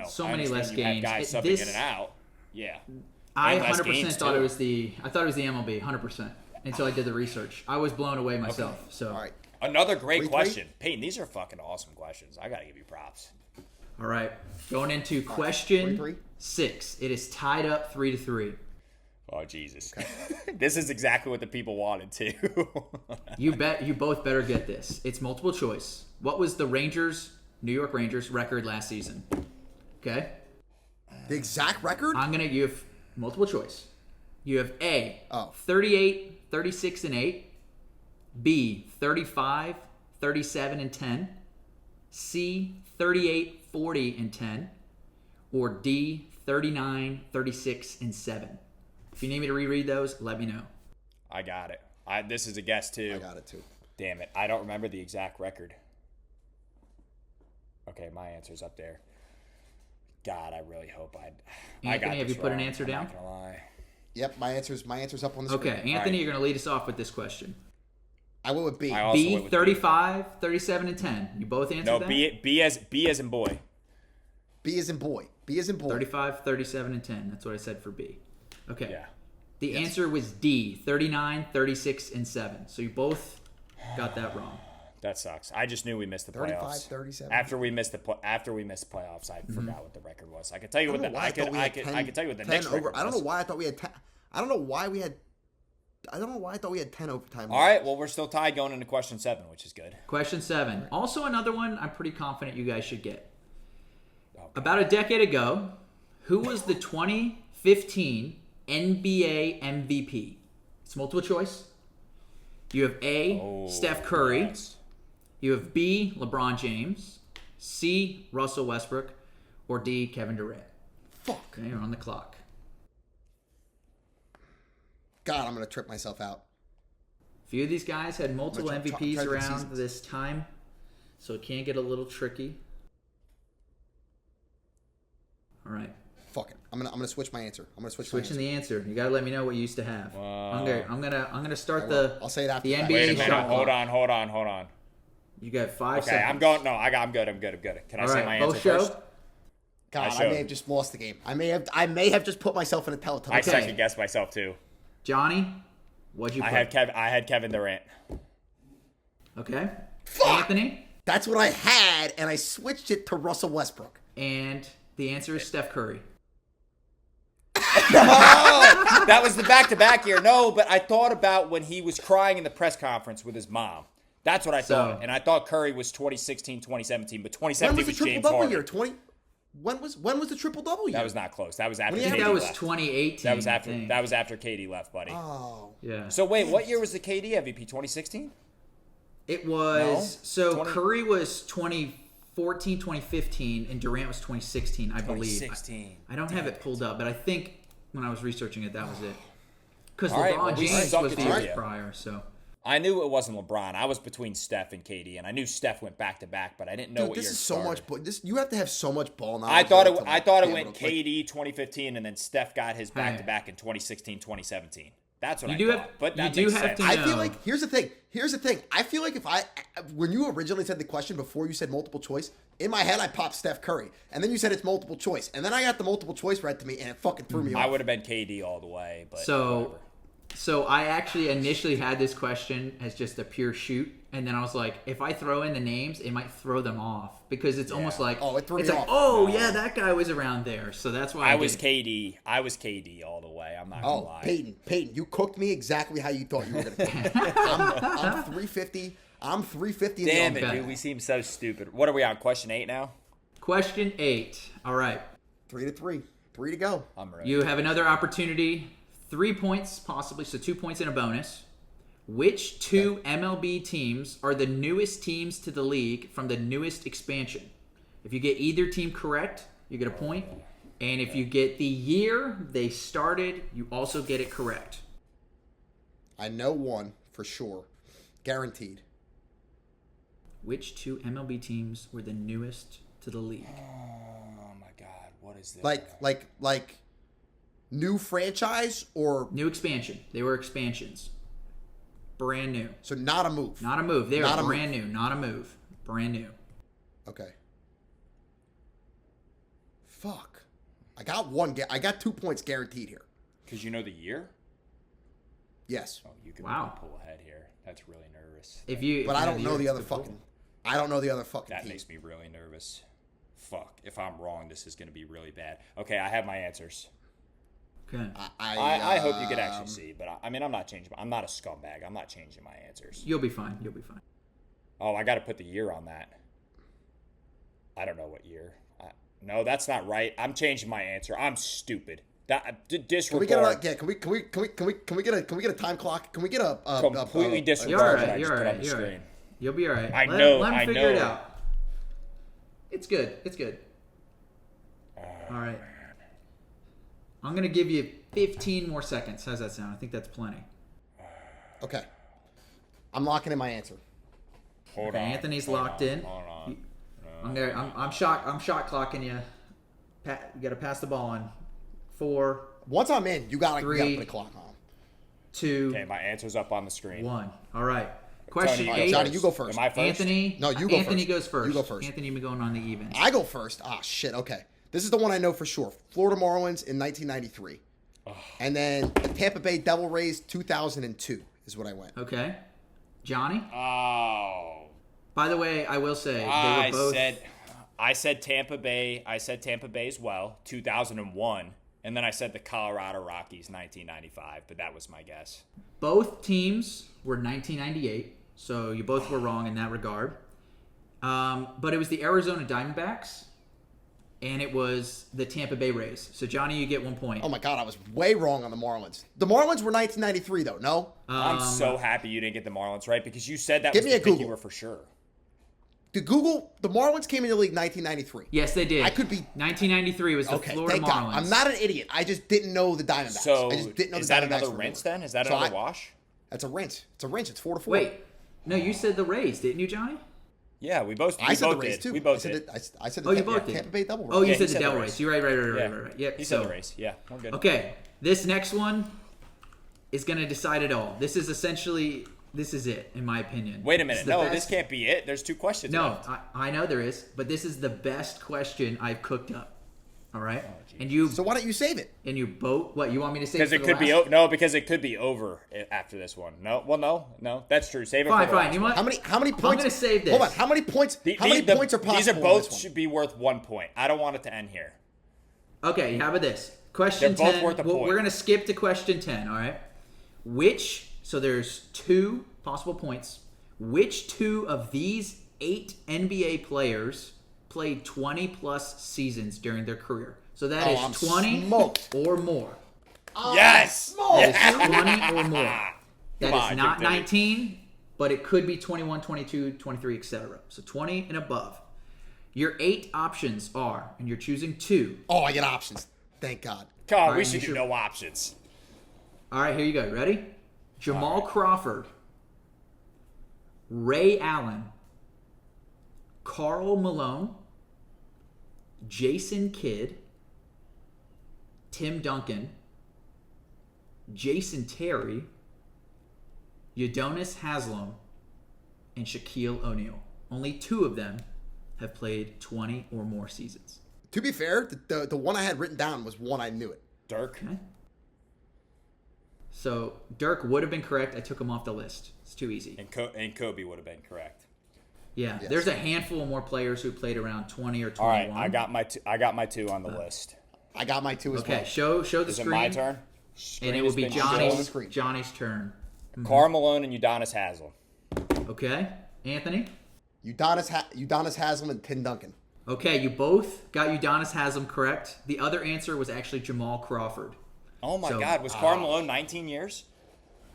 So I many understand less you games. have guys subbing This- in and out. Yeah. I And less 100% games, thought too. it was the MLB, 100%. Until I did the research. I was blown away myself. So All right. Another great 3-3? question. Peyton, these are fucking awesome questions. I got to give you props. All right. Going into question 3-3. 6. It is tied up 3-3. Oh, Jesus. This is exactly what the people wanted, too. You both better get this. It's multiple choice. What was the New York Rangers record last season? Okay? The exact record? You have multiple choice. You have A, Oh. 38, 36, and 8. B, 35, 37, and 10. C, 38, 40, and 10. Or D, 39, 36, and 7. If you need me to reread those, let me know. I got it. This is a guess, too. I got it, too. Damn it. I don't remember the exact record. Okay, my answer's up there. God, I really hope I got Anthony, have this you put an wrong. answer I'm down? Not gonna lie. Yep, my answer's up on the screen. Okay, Anthony, right. you're going to lead us off with this question. I went with B. I also B, went with 35, 37, and 10. You both answered No, that? B as in boy. B as in boy. B as in boy. 35, 37, and 10. That's what I said for B. Okay. Yeah. The answer was D, 39, 36, and 7. So you both got that wrong. That sucks. I just knew we missed the 35, playoffs. 37. After we missed the playoffs, I forgot what the record was. I could tell you I what don't know the why I thought we I had could 10 I could tell you what the 10 next over. record I don't know was. why I thought we had 10. I don't know why I thought we had 10 overtime. All right, well, we're still tied going into question 7, which is good. Question 7. Also another one I'm pretty confident you guys should get. Okay. About a decade ago, who was the 2015 NBA MVP? It's multiple choice. You have A, Steph Curry. Yes. You have B, LeBron James. C, Russell Westbrook. Or D, Kevin Durant. Fuck. Okay, you're on the clock. God, I'm going to trip myself out. A few of these guys had multiple MVPs try around seasons. this time, so it can get a little tricky. All right. Fuck it. I'm gonna switch my answer. I'm gonna switch Switching my the answer. You got to let me know what you used to have. Wow. I'm gonna start I'll say it after the the fact. NBA Wait a minute. shot Hold clock. on. You got 5 Okay, seconds. I'm going. No, I'm good. Can I All say right, my answer both show. first? God, I I showed. may have just lost the game. I may have just put myself in a Teletubby. I Okay. second guessed myself too. Johnny, what'd you put? I had Kevin Durant. Okay. Fuck! Anthony, That's what I had, and I switched it to Russell Westbrook. and the answer is Steph Curry. That was the back-to-back year. No, but I thought about when he was crying in the press conference with his mom. That's what I thought. And I thought Curry was 2016, 2017, but 2017 When was the was triple James double Harden. year? When was the triple double year? That was not close. That was after When he I KD think that was left. 2018. That was I after think. that was after KD left, buddy. Oh. Yeah. So wait, what year was the KD MVP? 2016? It was No? so 20 Curry was 2014, 2015, and Durant was 2016, I believe. 2016. I don't have it pulled up, but I think when I was researching it, that was it. Because All right, LeBron well, we James suck was at the year trivia. prior, so I knew it wasn't LeBron. I was between Steph and KD, and I knew Steph went back to back, but I didn't know Dude, what this year is it so started. much. You have to have so much ball knowledge. I thought it. to, I thought it be went able to, like, KD 2015, and then Steph got his back to back in 2016, 2017. That's what You I do thought. have- but you that do makes have sense. to- I No. feel like here's the thing. I feel like when you originally said the question before you said multiple choice, in my head I popped Steph Curry, and then you said it's multiple choice, and then I got the multiple choice read to me, and it fucking threw me off. I would have been KD all the way, but So, whatever. so I actually initially had this question as just a pure shoot, and then I was like, if I throw in the names, it might throw them off because it's almost like it threw it's me like, off. oh yeah, that guy was around there, so that's why I was did it. KD. I was KD all the way. I'm not gonna Oh, lie. Peyton, you cooked me exactly how you thought you were gonna cook me. I'm 350. I'm 350. Damn in it, the dude. We seem so stupid. What are we on? Question 8 now? Question 8. All right, 3-3. 3 to go. I'm ready. you have another opportunity, 3 points possibly, so 2 points in a bonus. Which 2 MLB teams are the newest teams to the league from the newest expansion? If you get either team correct, you get a point. And if you get the year they started, you also get it correct. I know one for sure, guaranteed. Which 2 MLB teams were the newest to the league? Oh my God, what is this? Like new franchise or New expansion. They were expansions. Brand new. so not a move. Not a move. They Not are a brand new. Not a move. Brand new. Okay. Fuck. I got one. I got 2 points guaranteed here. Because you know the year? Yes, Oh, you can Wow. pull ahead here. That's really nervous. If you, but if I you don't know the year, other it's good fucking. I don't know the other fucking That team. makes me really nervous. Fuck. If I'm wrong, this is going to be really bad. Okay, I have my answers. pull. Okay. I hope you could actually see, but I mean, I'm not changing. I'm not a scumbag. I'm not changing my answers. You'll be fine. You'll be fine. Oh, I got to put the year on that. I don't know what year. No, that's not right. I'm changing my answer. I'm stupid. Can Disregard. we get a time clock? Can we get a completely You're disregard all what I right. just You're all put on right. the You're all screen. right. You'll be all right. I Let know, him I figure it know. out. It's good. It's good. All right. I'm gonna give you 15 more seconds. How's that sound? I think that's plenty. Okay. I'm locking in my answer. Hold Okay, on. Anthony's hold locked on, in. Hold on. I'm shot clocking you. You gotta pass the ball on. 4, Once I'm in, you gotta 3, put a clock on. 2, Okay, my answer's up on the screen. 1. All right. Question Tony, 8. Johnny, you go first. Am I first? Anthony. No, you go Anthony first. goes first. You go first. Anthony, be going on the evens. I go first. Ah, shit. Okay. This is the one I know for sure. Florida Marlins in 1993. And then the Tampa Bay Devil Rays 2002 is what I went. Okay. Johnny. Oh. By the way, I will say they I were both. said Tampa Bay. I said Tampa Bay as well, 2001, and then I said the Colorado Rockies, 1995. But that was my guess. Both teams were 1998, so you both were wrong in that regard. But it was the Arizona Diamondbacks. and it was the Tampa Bay Rays. So, Johnny, you get 1 point. Oh, my God. I was way wrong on the Marlins. The Marlins were 1993, though, no? I'm so happy you didn't get the Marlins right because you said that Give was me the a pick Google. you were for sure. The Marlins came into the league 1993. Yes, they did. I could be... 1993 was the Florida thank Marlins. God. I'm not an idiot. I just didn't know the Diamondbacks. So I just didn't know is the that Diamondbacks another were rinse good. then? Is that So another wash? That's a rinse. It's a rinse. It's 4-4. Wait. No, you said the Rays, didn't you, Johnny? Yeah, we both I said the did. Rays, too. We both I did. said Oh, you both did. Tampa Bay double. Oh, you Yeah, said he the said Devil the Rays. Rays. You're right. Yep. He said the Rays. Yeah, we're good. Okay, this next one is going to decide it all. This is essentially, this is it, in my opinion. Wait a This minute. is the No, best- this can't be it. There's 2 questions No, left. I know there is, but this is the best question I've cooked up. All right? And you So why don't you save it? both, what, you want me to say Because it could be because it could be over after this one. No, that's true. Save it. Fine, for the last you know one. what? How many points? I'm going to save this. Hold on. How many points? How many points are possible? These are in both this one? should be worth 1 point. I don't want it to end here. Okay, how about this? Question They're both 10. worth a point. We're going to skip to question 10, all right? So there's 2 possible points. Which 2 of these 8 NBA players played 20-plus seasons during their career? So that is I'm 20 smoked. or more. Yes. That is 20 or more. That Come is on, not Big Billy. 19, but it could be 21, 22, 23, etc. So 20 and above. Your 8 options are, and you're choosing 2. Oh, I get options. Thank God. Come on, All we right, should you do should- no options. All right, here you go. Ready? Jamal Crawford, Ray Allen, Karl Malone, Jason Kidd, Tim Duncan, Jason Terry, Udonis Haslem, and Shaquille O'Neal. Only 2 of them have played 20 or more seasons. To be fair, the one I had written down was one I knew it. Dirk. Okay. So Dirk would have been correct. I took him off the list. It's too easy. And Kobe would have been correct. Yeah, Yes. there's a handful more players who played around 20 or All 21. right, I got my 2 on the list. I got my 2 as Okay, well. show the Is it screen. my turn? And Screen it will has be been shown. shown. Johnny's turn. Karl Malone and Udonis Haslem. Okay, Anthony. Udonis Haslem and Tim Duncan. Okay, you both got Udonis Haslem correct. The other answer was actually Jamal Crawford. Oh my So- God, was Karl Malone 19 years?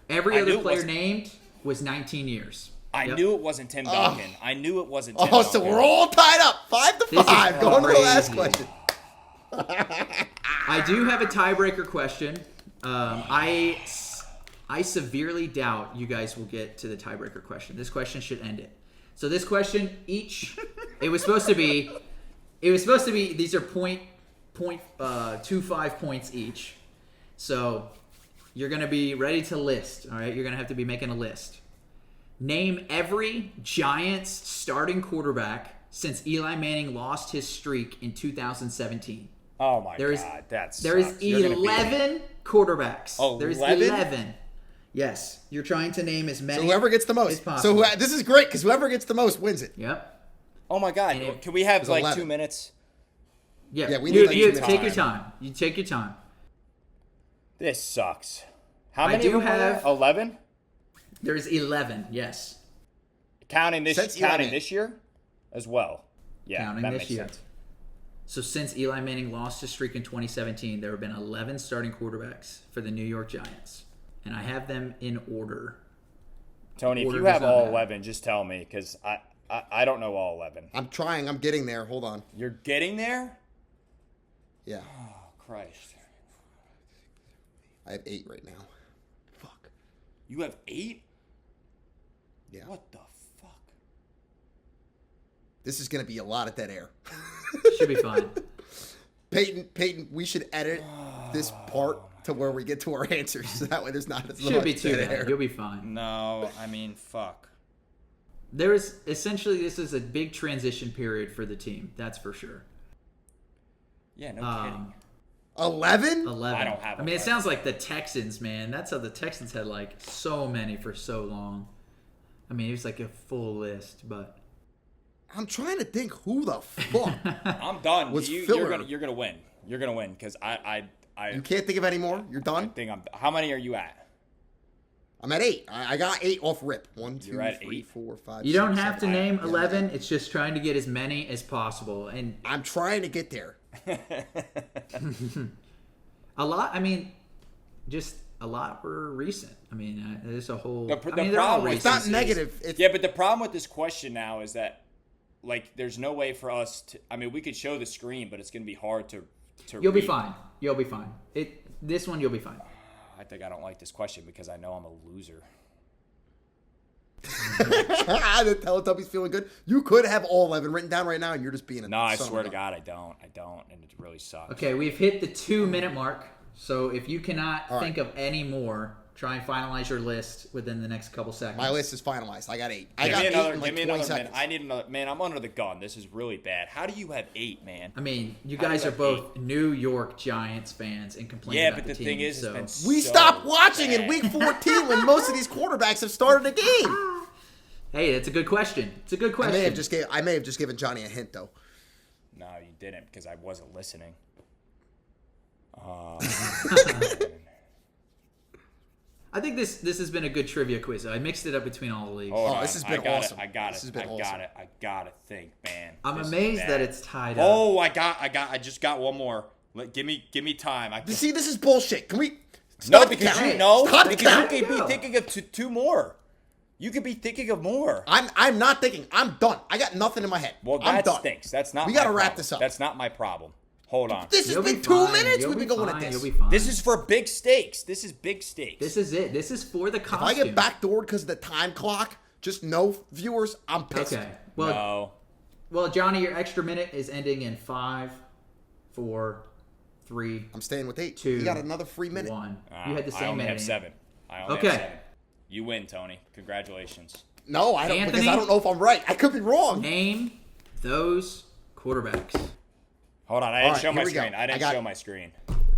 Every I knew other it player wasn't- named was 19 years. I Yep. knew it wasn't Tim Duncan. I knew it wasn't Tim Oh, Duncan. so we're all tied up, 5-5. This is Going to the last crazy. question. I do have a tiebreaker question. I severely doubt you guys will get to the tiebreaker question. This question should end it. So this question, it was supposed to be, these are 0.25 points each. So you're going to be ready to list, all right? You're going to have to be making a list. Name every Giants starting quarterback since Eli Manning lost his streak in 2017. Oh my There is- God, that's There is 11 quarterbacks. There's 11? 11. Yes, you're trying to name as many. So whoever gets the as most. possible. So this is great because whoever gets the most wins it. Yep. Oh my God, And it- can we have There's like 11. 2 minutes? Yeah, we you, need like you 2 minutes. take your time. You take your time. This sucks. How I many do of them are there? have- 11? There's 11. Yes. Counting this Since Eli Manning. year as well. Yeah, Counting that this makes year. sense. So since Eli Manning lost his streak in 2017, there have been 11 starting quarterbacks for the New York Giants, and I have them in order. Tony, if Order you does have not all matter. 11, just tell me because I don't know all 11. I'm trying. I'm getting there. Hold on. You're getting there? Yeah. Oh, Christ. I have 8 right now. Fuck. You have 8? Yeah. What the fuck? This is going to be a lot of dead air. Should be fine. Peyton, we should edit this part to where we get to our answers. So that way there's not as Should much be too dead air. bad. You'll be fine. No, I mean, fuck. There is essentially this is a big transition period for the team. That's for sure. Yeah, no kidding. 11? 11. I don't have I mean, it 11. sounds like the Texans, man. That's how the Texans had like so many for so long. I mean, it was like a full list, but I'm trying to think who the fuck. I'm done. Was You're filler. gonna win. You're gonna win because I You can't think of any more? You're done? think I'm. How many are you at? I'm at 8. I got 8 off rip. 1, 2, You're at 3, 8. 4, 5, you don't 6, have to 7, name yeah. 11. It's just trying to get as many as possible. And I'm trying to get there. A lot. I mean, just a lot were recent. I mean, there's a whole. The problem it's not negative. Yeah, but the problem with this question now is that, like, there's no way for us to. I mean, we could show the screen, but it's going to be hard to. You'll be fine. You'll be fine. This one, you'll be fine. I think I don't like this question because I know I'm a loser. The Teletubbies feeling good. You could have all 11 written down right now, and you're just being a No, I swear to God, I don't, and it really sucks. Okay, we've hit the 2-minute mark. So if you cannot think of any more, try and finalize your list within the next couple seconds. My list is finalized. I got 8. Give me another minute. I need another. Man, I'm under the gun. This is really bad. How do you have 8, man? I mean, you guys are both New York Giants fans and complaining about the team. Thing is, so. We stopped watching in Week 14 when most of these quarterbacks have started a game. Hey, that's a good question. It's a good question. I may have just given Johnny a hint, though. No, you didn't, because I wasn't listening. I think this has been a good trivia quiz. I mixed it up between all the leagues. This has been awesome. I got it. I got to think, man. I'm amazed that it's tied up. Oh, I just got one more. Give me time. See, this is bullshit. Can we? Because you could be thinking of two more. You could be thinking of more. I'm not thinking. I'm done. I got nothing in my head. Well, I'm that done. stinks. That's not. We got to wrap this up. That's not my problem. Hold on. This has been 2 minutes. We've been going at this. You'll be fine. This is for big stakes. This is big stakes. This is it. This is for the costume. If I get backdoored because of the time clock, just no viewers, I'm pissed. Okay. Well, Johnny, your extra minute is ending in 5, 4, 3. I'm staying with 8. 2. You got another free minute. 1. You had the same I only minute. have 7. I only have 7. You win, Tony. Congratulations. No, I don't. Anthony, because I don't know if I'm right. I could be wrong. Name those quarterbacks. Hold on, I didn't show my screen. I didn't show my screen.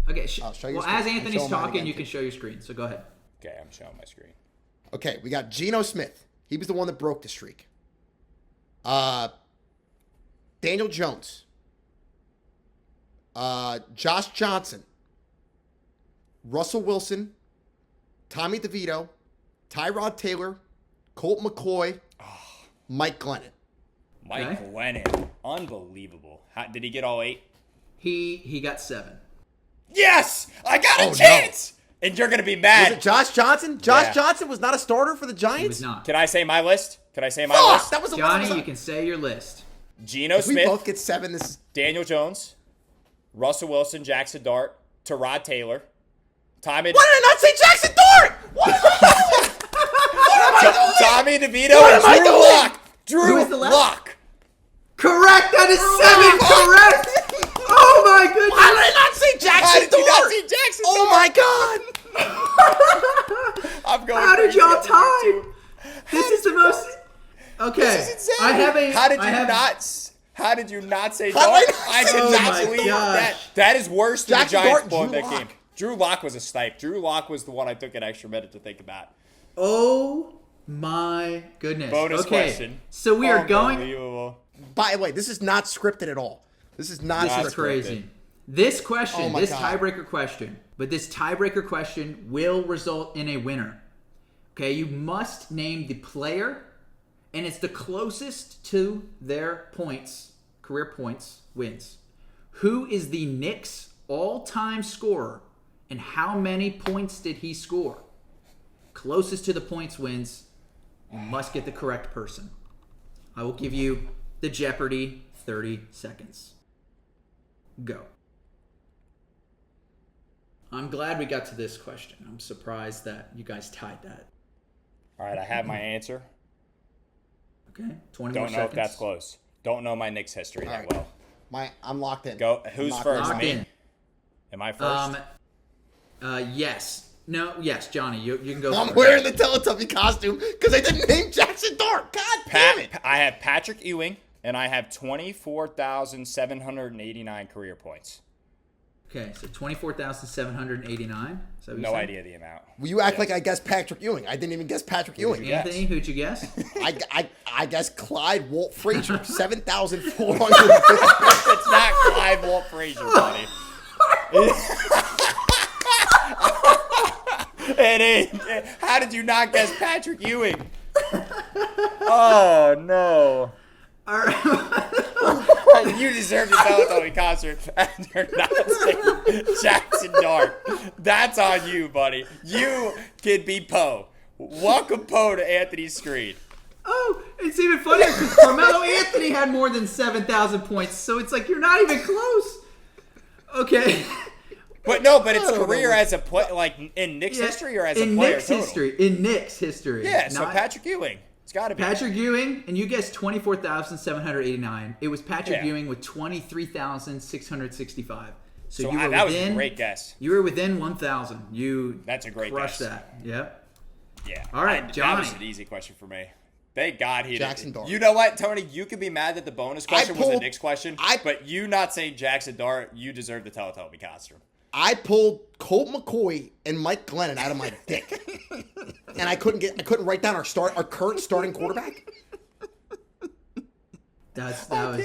Okay, I'll show you well, screen. as Anthony's talking, again, you can show your screen. So go ahead. Okay, I'm showing my screen. Okay, we got Geno Smith. He was the one that broke the streak. Daniel Jones. Josh Johnson. Russell Wilson. Tommy DeVito. Tyrod Taylor. Colt McCoy. Mike Glennon. Mike Glennon. Unbelievable. Did he get all 8? He got 7. Yes! I got a chance! No. And you're going to be mad. Was it Josh Johnson? Josh Johnson was not a starter for the Giants? He was not. Can I say my list? List? That was Johnny, you can say your list. Geno Smith. We both get 7. This is Daniel Jones. Russell Wilson. Jackson Dart. Tyrod Taylor. Why did I not say Jackson Dart? Tommy DeVito and Drew Lock. Drew Lock. Correct. That is 7. Correct. Oh my goodness. Why did I not say Jackson Dart? How did you not see Jackson Dart? Oh my God. I'm going. How did y'all tie? This is the most. Okay. This is insane. I have a. How did you not say Dart? I did Oh not my believe gosh. that. That is worse than Jackson the Giants Dart, blowing Drew that Lock. game. Drew Lock was a snipe. Drew Lock was the one I took an extra minute to think about. Oh my goodness. Bonus question. So we are going. Unbelievable. By the way, this is not scripted at all. This is not This is scripted. crazy. This question, Oh my this God. tiebreaker question, but this tiebreaker question will result in a winner. Okay, you must name the player, and it's the closest to their points, career points, wins. Who is the Knicks' all-time scorer, and how many points did he score? Closest to the points wins. You must get the correct person. I will give you the Jeopardy 30 seconds. Go. I'm glad we got to this question. I'm surprised that you guys tied that. All right, I have my answer. Okay, 20 Don't more know seconds. if that's close. Don't know my Knicks history that right. well. I'm locked in. Go. Who's first? Locked Me. in. Am I first? Yes. No, yes, Johnny, you can go I'm first. wearing the Teletubby costume because I didn't name Jackson Dart. God damn it. I have Patrick Ewing, and I have 24,789 career points. Okay, so 24,789. So No idea the amount. Will you act like I guessed Patrick Ewing? I didn't even guess Patrick Ewing. you Anthony, who'd you guess? I guess Clyde Walt Frazier, 7,450. It's not Clyde Walt Frazier, buddy. It ain't. How did you not guess Patrick Ewing? Oh, no. All right. You deserve the Teletubby concert, and you're not saying Jackson Dart. That's on you, buddy. You can be Poe. Welcome Poe to Anthony's screen. Oh, it's even funnier because Carmelo Anthony had more than 7,000 points, so it's like you're not even close. Okay. But it's career as a play, like in Knicks history or as a player Knicks total? history. In Knicks history. Yeah, so Patrick Ewing. It's got to be. Patrick Ewing, and you guessed 24,789. It was Patrick Ewing with 23,665. So you were that was a great guess. You were within 1,000. That's a great crushed guess. That. Yep. Yeah. All right, Johnny. That was an easy question for me. Thank God he Jackson didn't. Dart. You know what, Tony? You can be mad that the bonus question was a Knicks question, but you not saying Jackson Dart, you deserve the Teletubby costume. I pulled Colt McCoy and Mike Glennon out of my dick, and I couldn't write down our current starting quarterback. That was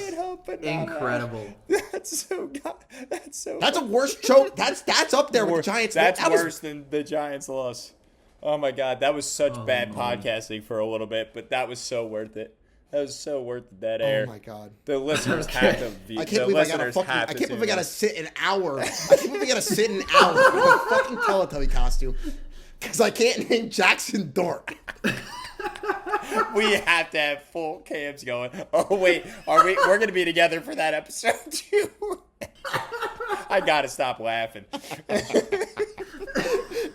incredible. That's That's a worse choke. That's up there with the Giants. That's worse than the Giants loss. Oh my God, that was such bad podcasting for a little bit, but that was so worth it. That was so worth it, that air. Oh my God. The listeners have to view. I can't believe I gotta sit an hour. I can't believe I gotta sit an hour in a fucking Teletubby costume because I can't name Jackson Dart. We have to have full cams going. Oh wait, we're gonna be together for that episode too. I gotta stop laughing.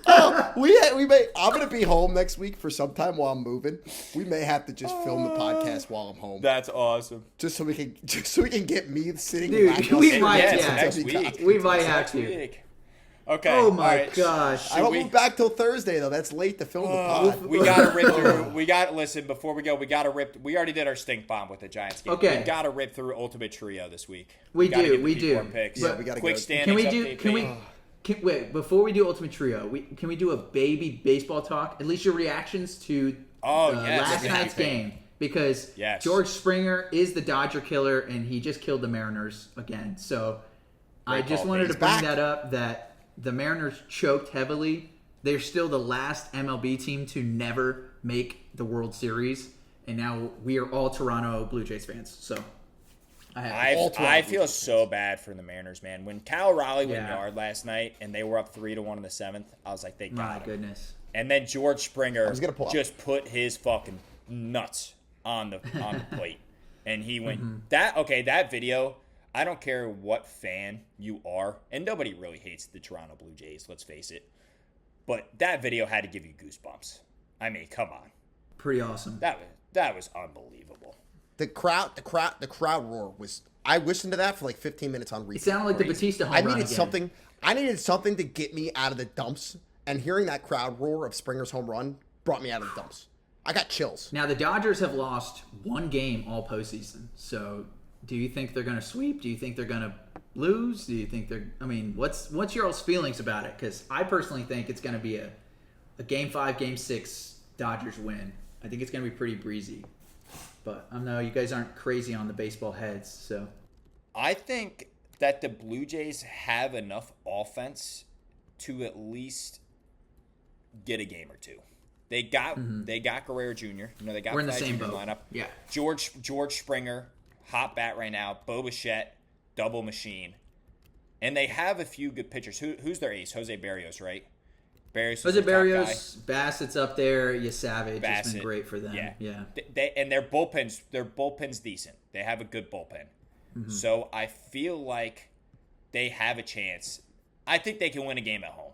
I'm gonna be home next week for some time while I'm moving. We may have to just film the podcast while I'm home. That's awesome. Just so we can get me sitting. Dude, we might next week. We might have to. Okay. Oh my gosh. I don't move back till Thursday though. That's late to film the pod. We gotta rip through. Listen, before we go, we gotta rip. We already did our stink bomb with the Giants game. Okay. We gotta rip through Ultimate Trio this week. We do. Picks. Yeah, we gotta quick go. standings. Wait, before we do Ultimate Trio, can we do a baby baseball talk? At least your reactions to last night's game. Because George Springer is the Dodger killer, and he just killed the Mariners again. So I just wanted to bring that up, that the Mariners choked heavily. They're still the last MLB team to never make the World Series. And now we are all Toronto Blue Jays fans. So I feel so bad for the Mariners, man. When Cal Raleigh went yard last night and they were up 3-1 in the 7th, I was like, they got him. My goodness. And then George Springer just put his fucking nuts on the plate. And he went, that video, I don't care what fan you are, and nobody really hates the Toronto Blue Jays, let's face it. But that video had to give you goosebumps. I mean, come on. Pretty awesome. That was unbelievable. The crowd roar was. I listened to that for like 15 minutes on repeat. It sounded like the Batista home run again. I needed something to get me out of the dumps, and hearing that crowd roar of Springer's home run brought me out of the dumps. I got chills. Now the Dodgers have lost one game all postseason. So, do you think they're going to sweep? Do you think they're going to lose? Do you think they're? I mean, what's your all's feelings about it? Because I personally think it's going to be a Game 5, Game 6 Dodgers win. I think it's going to be pretty breezy. But I know you guys aren't crazy on the baseball heads, so. I think that the Blue Jays have enough offense to at least get a game or two. They got Guerrero Jr. They got We're in the Vlad same Jr. boat. lineup. Yeah. George Springer, hot bat right now. Bo Bichette, double machine. And they have a few good pitchers. Who's their ace? Jose Barrios, right? Jose Barrios, Bassett's up there. Savage has been great for them. Yeah. And their bullpen's decent. They have a good bullpen. Mm-hmm. So I feel like they have a chance. I think they can win a game at home.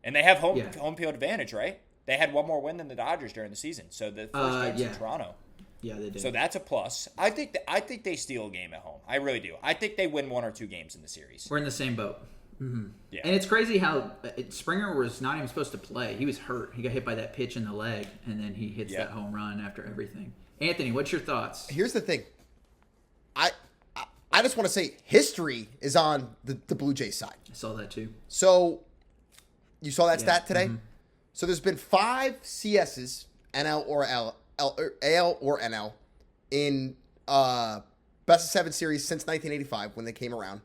And they have home field advantage, right? They had one more win than the Dodgers during the season. So the first game's in Toronto. Yeah, they did. So that's a plus. I think they steal a game at home. I really do. I think they win 1 or 2 games in the series. We're in the same boat. Mm-hmm. Yeah. And it's crazy how Springer was not even supposed to play. He was hurt. He got hit by that pitch in the leg, and then he hits that home run after everything. Anthony, what's your thoughts? Here's the thing. I just want to say history is on the Blue Jays side. I saw that too. So you saw that stat today? Mm-hmm. So there's been 5 CSs, NL or AL or NL, in best of 7 series since 1985 when they came around.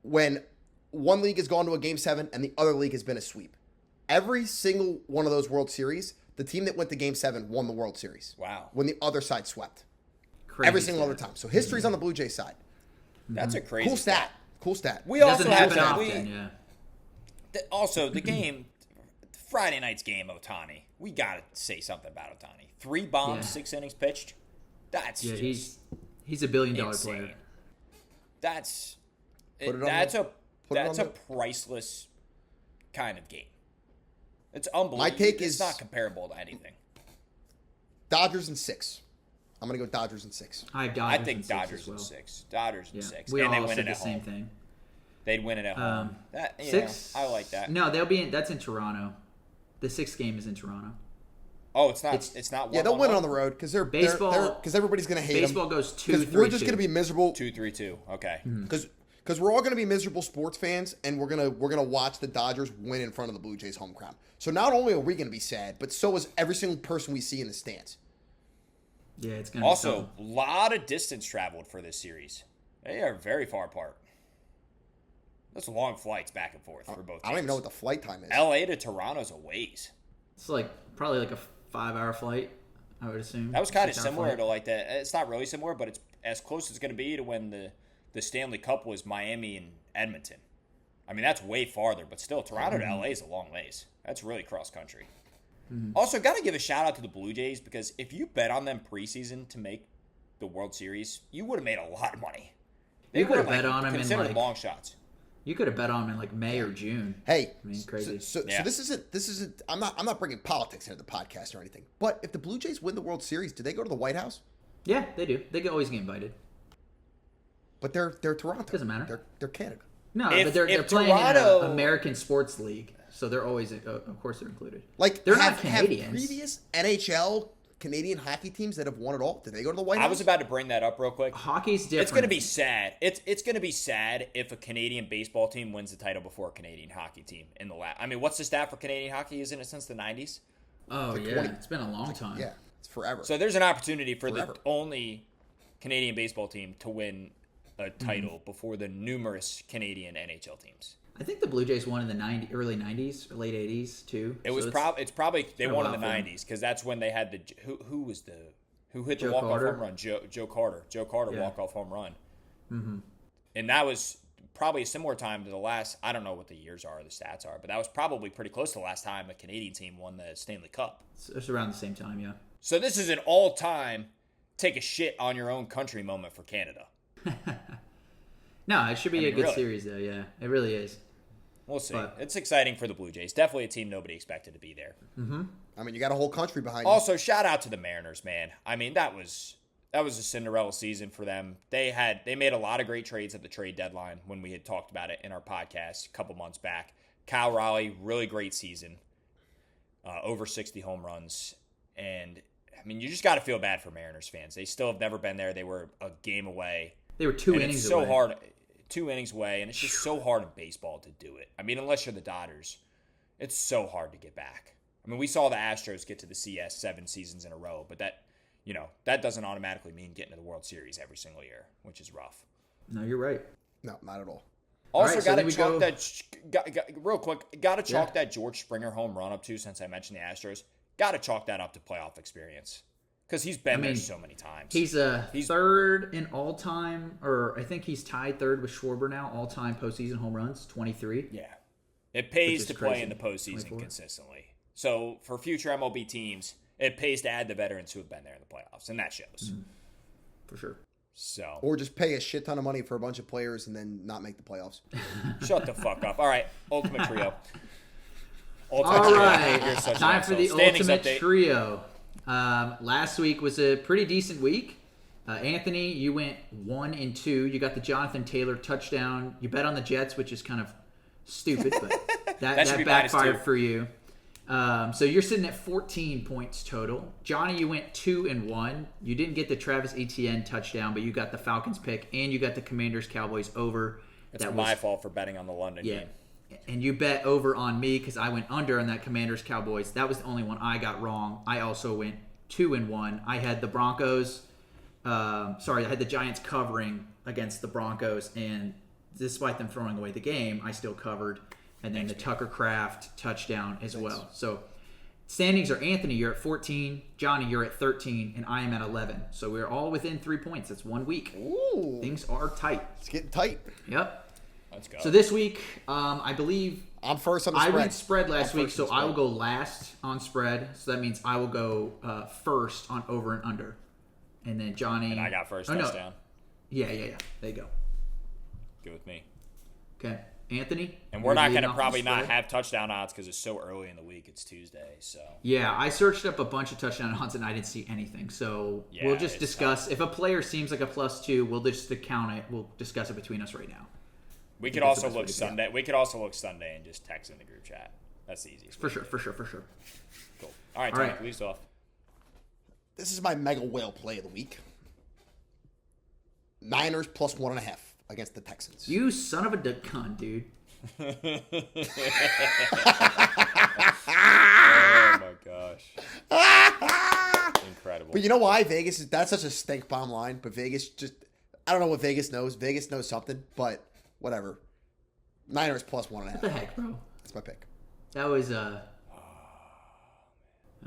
When one league has gone to a Game 7 and the other league has been a sweep. Every single one of those World Series, the team that went to Game 7 won the World Series. Wow. When the other side swept. Crazy every single stat. other time. So history's on the Blue Jays side. That's a crazy Cool stat. Cool stat. We also Doesn't have happen often, yeah. Also, the game, Friday night's game, Ohtani. We got to say something about Ohtani. 3 bombs, 6 innings pitched. That's he's a $1 billion player. That's Put it that's on a priceless kind of game. It's unbelievable. My take it's is not comparable to anything. Dodgers in 6. I'm going to go Dodgers in 6. I have Dodgers. I think in 6 Dodgers as well. in 6. Dodgers in 6. We and they all win said it at the same home. thing. They'd win it at home. 6. I like that. No, that's in Toronto. The 6th game is in Toronto. Oh, it's not. It's not. Yeah, they'll win it on the road because they're baseball. Because everybody's going to hate them. Baseball goes 2-3-2. Because we're just going to be miserable. 2-3-2. Okay. Because we're all going to be miserable sports fans, and we're gonna watch the Dodgers win in front of the Blue Jays home crowd. So not only are we going to be sad, but so is every single person we see in the stands. Yeah, it's going to Also, be a lot of distance traveled for this series. They are very far apart. That's long flights back and forth for both teams. I don't even know what the flight time is. LA to Toronto's a ways. It's probably like a 5-hour flight, I would assume. That was kind of 6-hour similar flight. to like that. It's not really similar, but it's as close as it's going to be to when the Stanley Cup was Miami and Edmonton. I mean, that's way farther, but still, Toronto to LA is a long ways. That's really cross country. Also, got to give a shout out to the Blue Jays because if you bet on them preseason to make the World Series, you would have made a lot of money. They You could have were, bet on them in considered long shots. You could have bet on them in May or June. Hey, I mean, crazy. So this isn't. I'm not bringing politics into the podcast or anything. But if the Blue Jays win the World Series, do they go to the White House? Yeah, they do. They always get invited. But they're Toronto. Doesn't matter. They're Canada. No, If but they're playing Toronto- in an American sports league, so they're always, of course, they're included. Like they're have, not Canadians. Have previous NHL Canadian hockey teams that have won it all, did they go to the White House? I was about to bring that up real quick. Hockey's different. It's going to be sad. It's going to be sad if a Canadian baseball team wins the title before a Canadian hockey team in the last. I mean, what's the stat for Canadian hockey? Isn't it since the 90s? Oh, yeah. 20. It's been a long time. Yeah, it's forever. So there's an opportunity for Forever. the only Canadian baseball team to win a title before the numerous Canadian NHL teams. I think the Blue Jays won in the early 90s or late 80s, too. It was it's probably they won in the 90s because that's when they had who hit the Joe walk-off Carter? home run? Joe Carter. Joe Carter Yeah. walk-off home run. Mm-hmm. And that was probably a similar time to the last, I don't know what the years are or the stats are, but that was probably pretty close to the last time a Canadian team won the Stanley Cup. It's around the same time, yeah. So this is an all-time take a shit on your own country moment for Canada. No, it should be a good really. series, though, yeah. It really is. We'll see. But- It's exciting for the Blue Jays. Definitely a team nobody expected to be there. I mean, you got a whole country behind you. Also, shout out to the Mariners, man. I mean, that was a Cinderella season for them. They made a lot of great trades at the trade deadline when we had talked about it in our podcast a couple months back. Kyle Raleigh, really great season. Over 60 home runs. And, I mean, you just got to feel bad for Mariners fans. They still have never been there. They were a game away. They were 2 And innings it's so away. hard. 2 innings away, and it's just so hard in baseball to do it. I mean, unless you're the Dodgers, it's so hard to get back. I mean, we saw the Astros get to the CS 7 seasons in a row, but that doesn't automatically mean getting to the World Series every single year, which is rough. No, you're right. No, not at all. Also, right, so got then to we chalk go- that real quick. Got to chalk Yeah. that George Springer home run up to, since I mentioned the Astros. Got to chalk that up to playoff experience because he's been there so many times. He's third in all-time, or I think he's tied third with Schwarber now, all-time postseason home runs, 23. Yeah. It pays is to play crazy. in the postseason 24. consistently. So for future MLB teams, it pays to add the veterans who have been there in the playoffs, and that shows. For sure. So Or just pay a shit ton of money for a bunch of players and then not make the playoffs. shut the fuck up. All right, Ultimate Trio. All You're right, such an time for the asshole. Standings ultimate update. trio. Last week was a pretty decent week. Anthony, you went 1-2. You got the Jonathan Taylor touchdown. You bet on the Jets, which is kind of stupid, but that should be backfired -2. for you. So you're sitting at 14 points total. Johnny, you went 2-1. You didn't get the Travis Etienne touchdown, but you got the Falcons pick, and you got the Commanders Cowboys over. It's That my was- fault for betting on the London Yeah. game. And you bet over on me because I went under on that Commanders Cowboys. That was the only one I got wrong. I also went 2-1. I had the Broncos. I had the Giants covering against the Broncos, and despite them throwing away the game, I still covered. And then the Tucker Kraft touchdown as well. So Standings are Anthony, you're at 14. Johnny, you're at 13. And I am at 11. So we're all within 3 points. That's 1 week. Ooh. Things are tight. It's getting tight. Yep. Let's go. So this week, I believe I'm first on the spread. I read spread last week, so I will go last on spread. So that means I will go first on over and under. And then Johnny. And I got first touchdown. Yeah. There you go. Good with me. Okay. Anthony? And we're not going to probably not have touchdown odds because it's so early in the week. It's Tuesday, so. Yeah, I searched up a bunch of touchdown odds and I didn't see anything. So we'll just discuss. If a player seems like a +2, we'll just count it. We'll discuss it between us right now. We could also look Sunday. We could also look Sunday and just text in the group chat. That's the easiest. For sure. Cool. All right, Tony, lead us off. This is my mega whale play of the week. Niners +1.5 against the Texans. You son of a gun, dude. Oh my gosh. Incredible. But you know why Vegas is that's such a stink bomb line, but Vegas just I don't know what Vegas knows. Vegas knows something, but whatever. Niners +1.5. What the heck, bro? That's my pick. That was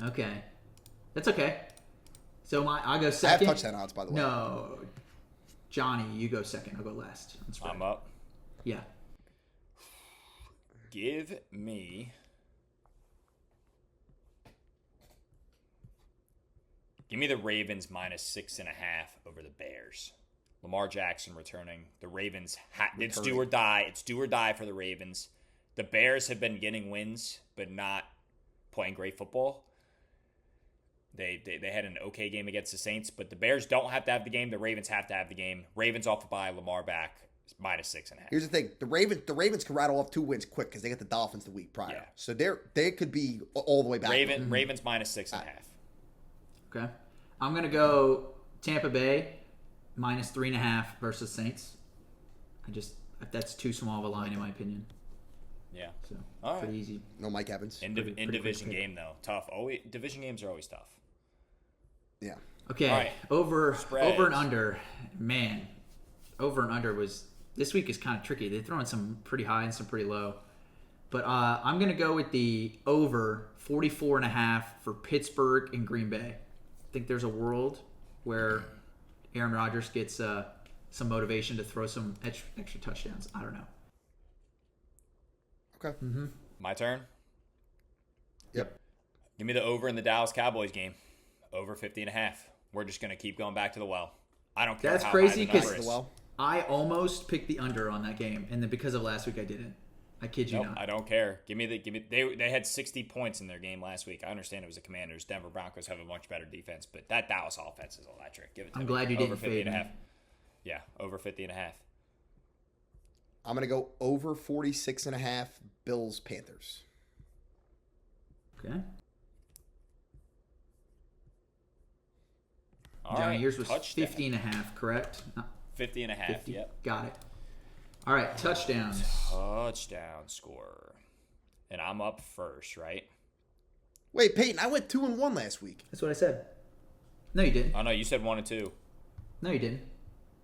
okay. That's okay. So I'll go second. I have touchdown odds, by the way. No. Johnny, you go second. I'll go last. I'm up. Yeah. Give me the Ravens -6.5 over the Bears. Lamar Jackson returning. The Ravens, it's do or die. It's do or die for the Ravens. The Bears have been getting wins, but not playing great football. They had an okay game against the Saints, but the Bears don't have to have the game. The Ravens have to have the game. Ravens off a bye, Lamar back, -6.5. Here's the thing: the Ravens can rattle off 2 wins quick because they get the Dolphins the week prior. Yeah. So they could be all the way back. Ravens -6.5. Okay. I'm gonna go Tampa Bay -3.5 versus Saints. That's too small of a line in my opinion. Yeah. So all right. pretty easy. No Mike Evans. In division game though, tough. Division games are always tough. Yeah. Okay. All right. Over and under. Man, over and under was this week is kind of tricky. They're throwing some pretty high and some pretty low. But I'm gonna go with the over 44.5 for Pittsburgh and Green Bay. I think there's a world where Aaron Rodgers gets some motivation to throw some extra touchdowns. I don't know. Okay. Mm-hmm. My turn. Yep. Give me the over in the Dallas Cowboys game. Over 50.5. We're just going to keep going back to the well. I don't care. That's how crazy high the because number is. I almost picked the under on that game, and then because of last week, I didn't. I kid you Nope, not. I don't care. Give me. They had 60 points in their game last week. I understand it was the Commanders. Denver Broncos have a much better defense, but that Dallas offense is electric. Give it to me. I'm glad you over didn't 50 and a fade half. me. Yeah, over 50.5. I'm gonna go over 46.5 Bills Panthers. Okay. All Johnny, right, yours was touchdown. 50.5, correct? 50.5. 50. Yep. Got it. All right, touchdowns. Touchdown scorer. And I'm up first, right? Wait, Peyton, I went 2-1 last week. That's what I said. No, you didn't. Oh no, you said 1 and 2. No, you didn't.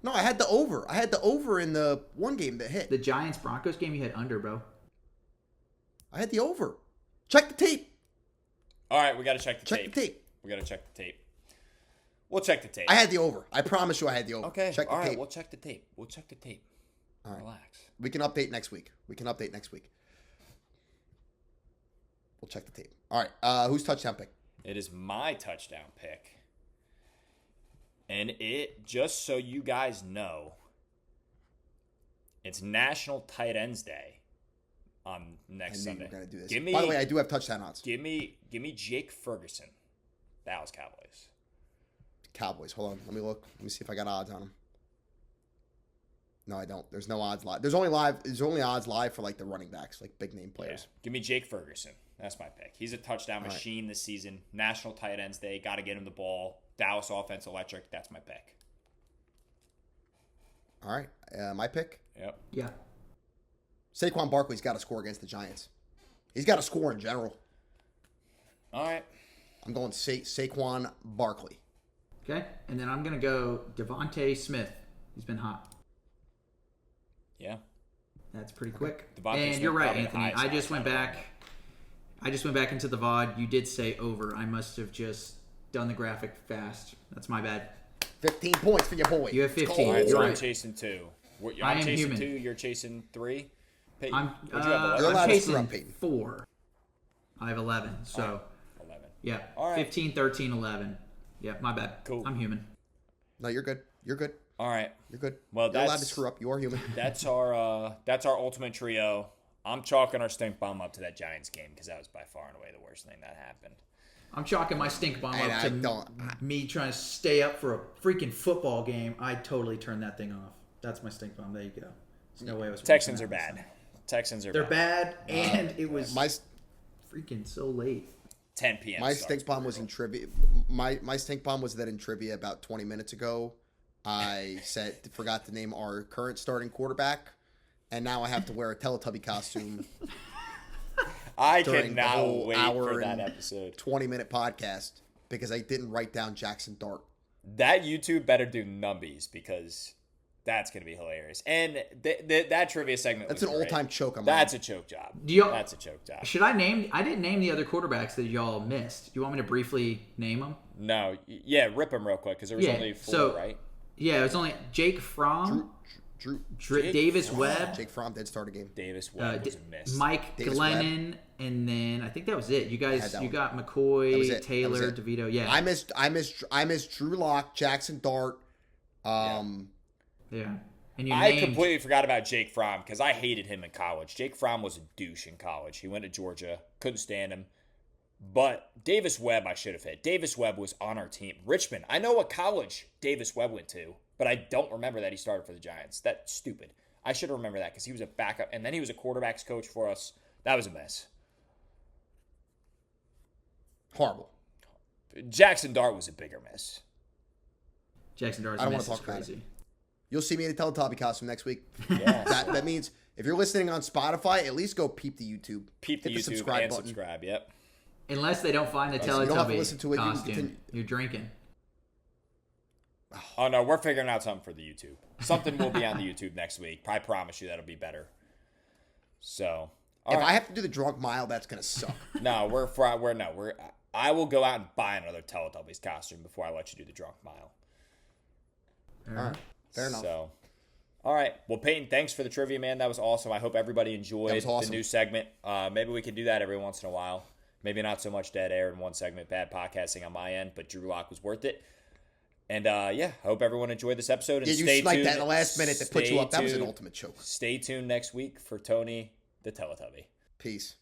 No, I had the over. I had the over in the one game that hit. The Giants-Broncos game, you had under, bro. I had the over. Check the tape. All right, we got to check the Check tape. the tape. We got to check the tape. We'll check the tape. I had the over. I promise you I had the over. Okay. Check the All right, tape. we'll check the tape. All right. Relax. We can update next week. We'll check the tape. All right. Who's touchdown pick? It is my touchdown pick. And it, just so you guys know, it's National Tight Ends Day on next Sunday. I knew you were going to do this. By the way, I do have touchdown odds. Give me Jake Ferguson, Dallas Cowboys. Cowboys. Hold on. Let me look. Let me see if I got odds on them. No, I don't. There's no odds live. There's only odds live for like the running backs, like big name players. Yeah. Give me Jake Ferguson. That's my pick. He's a touchdown machine this season. National Tight Ends Day. Got to get him the ball. Dallas offense electric. That's my pick. All right. My pick? Yep. Yeah. Saquon Barkley's got to score against the Giants. He's got to score in general. All right. I'm going Saquon Barkley. Okay. And then I'm going to go Devontae Smith. He's been hot. Yeah. That's pretty quick. Devontae and Smith you're right, probably Anthony. highest I just went touchdown back. I just went back into the VOD. You did say over. I must have just done the graphic fast. That's my bad. 15 points for your boy. You have 15. All right, so You're I'm right. chasing 2. I I'm am chasing human. 2. You're chasing 3. Peyton, I'm, what'd you have, 11? You're allowed I'm to screw chasing up, Peyton. 4. I have 11. So, 11. yeah. All right. 15, 13, 11. Yeah, my bad. Cool. I'm human. No, you're good. You're good. All right. You're good. Well, you're allowed that's- to screw up. You are human. That's our ultimate trio. I'm chalking our stink bomb up to that Giants game because that was by far and away the worst thing that happened. I'm chalking my stink bomb And up I to don't- me trying to stay up for a freaking football game. I totally turned that thing off. That's my stink bomb. There you go. There's no way I was. Texans are watching that. bad. Texans are They're bad. bad, and it was My freaking so late. 10 p.m. my starts stink bomb was brutal. in trivia. My stink bomb was that in trivia about 20 minutes ago, I forgot to name our current starting quarterback, and now I have to wear a Teletubby costume. I during the cannot whole wait hour for that and episode. 20-minute podcast because I didn't write down Jackson Dart. That YouTube better do numbies because that's going to be hilarious. And that trivia segment That's was an great. all-time choke on my That's a choke job. y'all- That's a choke job. Should I name? I didn't name the other quarterbacks that y'all missed. Do you want me to briefly name them? No, yeah, rip them real quick because there was Yeah, only 4, so- right? Yeah, it was only Jake Fromm, Drew Jake Davis Fromm. Webb, Jake Fromm did start a game. Davis Webb was a miss. Mike Davis Glennon, and then I think that was it. You had guys, that you one. got That was McCoy, it. That was Taylor, it. DeVito. Yeah, I missed Drew Lock, Jackson Dart. yeah. And you I named, completely forgot about Jake Fromm because I hated him in college. Jake Fromm was a douche in college. He went to Georgia, couldn't stand him. But Davis Webb, I should have hit. Davis Webb was on our team. Richmond. I know what college Davis Webb went to, but I don't remember that he started for the Giants. That's stupid. I should remember that because he was a backup, and then he was a quarterbacks coach for us. That was a mess. Horrible. Jackson Dart was a bigger miss. Jackson Dart's I don't miss wanna is talk about crazy. You'll see me in a Teletubby costume next week. Yeah, That means if you're listening on Spotify, at least go peep the YouTube. peep the Hit YouTube subscribe and button. subscribe. Yep. Unless they don't find the so you don't have to Teletubby listen to it, you can costume, continue. you're drinking. Oh no, we're figuring out something for the YouTube. Something will be on the YouTube next week. I promise you that'll be better. So, If I have to do the drunk mile, that's gonna suck. I will go out and buy another Teletubbies costume before I let you do the drunk mile. All right, fair enough. So, all right. Well, Peyton, thanks for the trivia, man. That was awesome. I hope everybody enjoyed That was awesome. the new segment. Maybe we could do that every once in a while. Maybe not so much dead air in one segment, bad podcasting on my end, but Drew Lock was worth it. And yeah, I hope everyone enjoyed this episode. And Yeah, you stay sniped tuned. that in the last minute to put you Stay up. That was an tuned. ultimate choke. Stay tuned next week for Tony the Teletubby. Peace.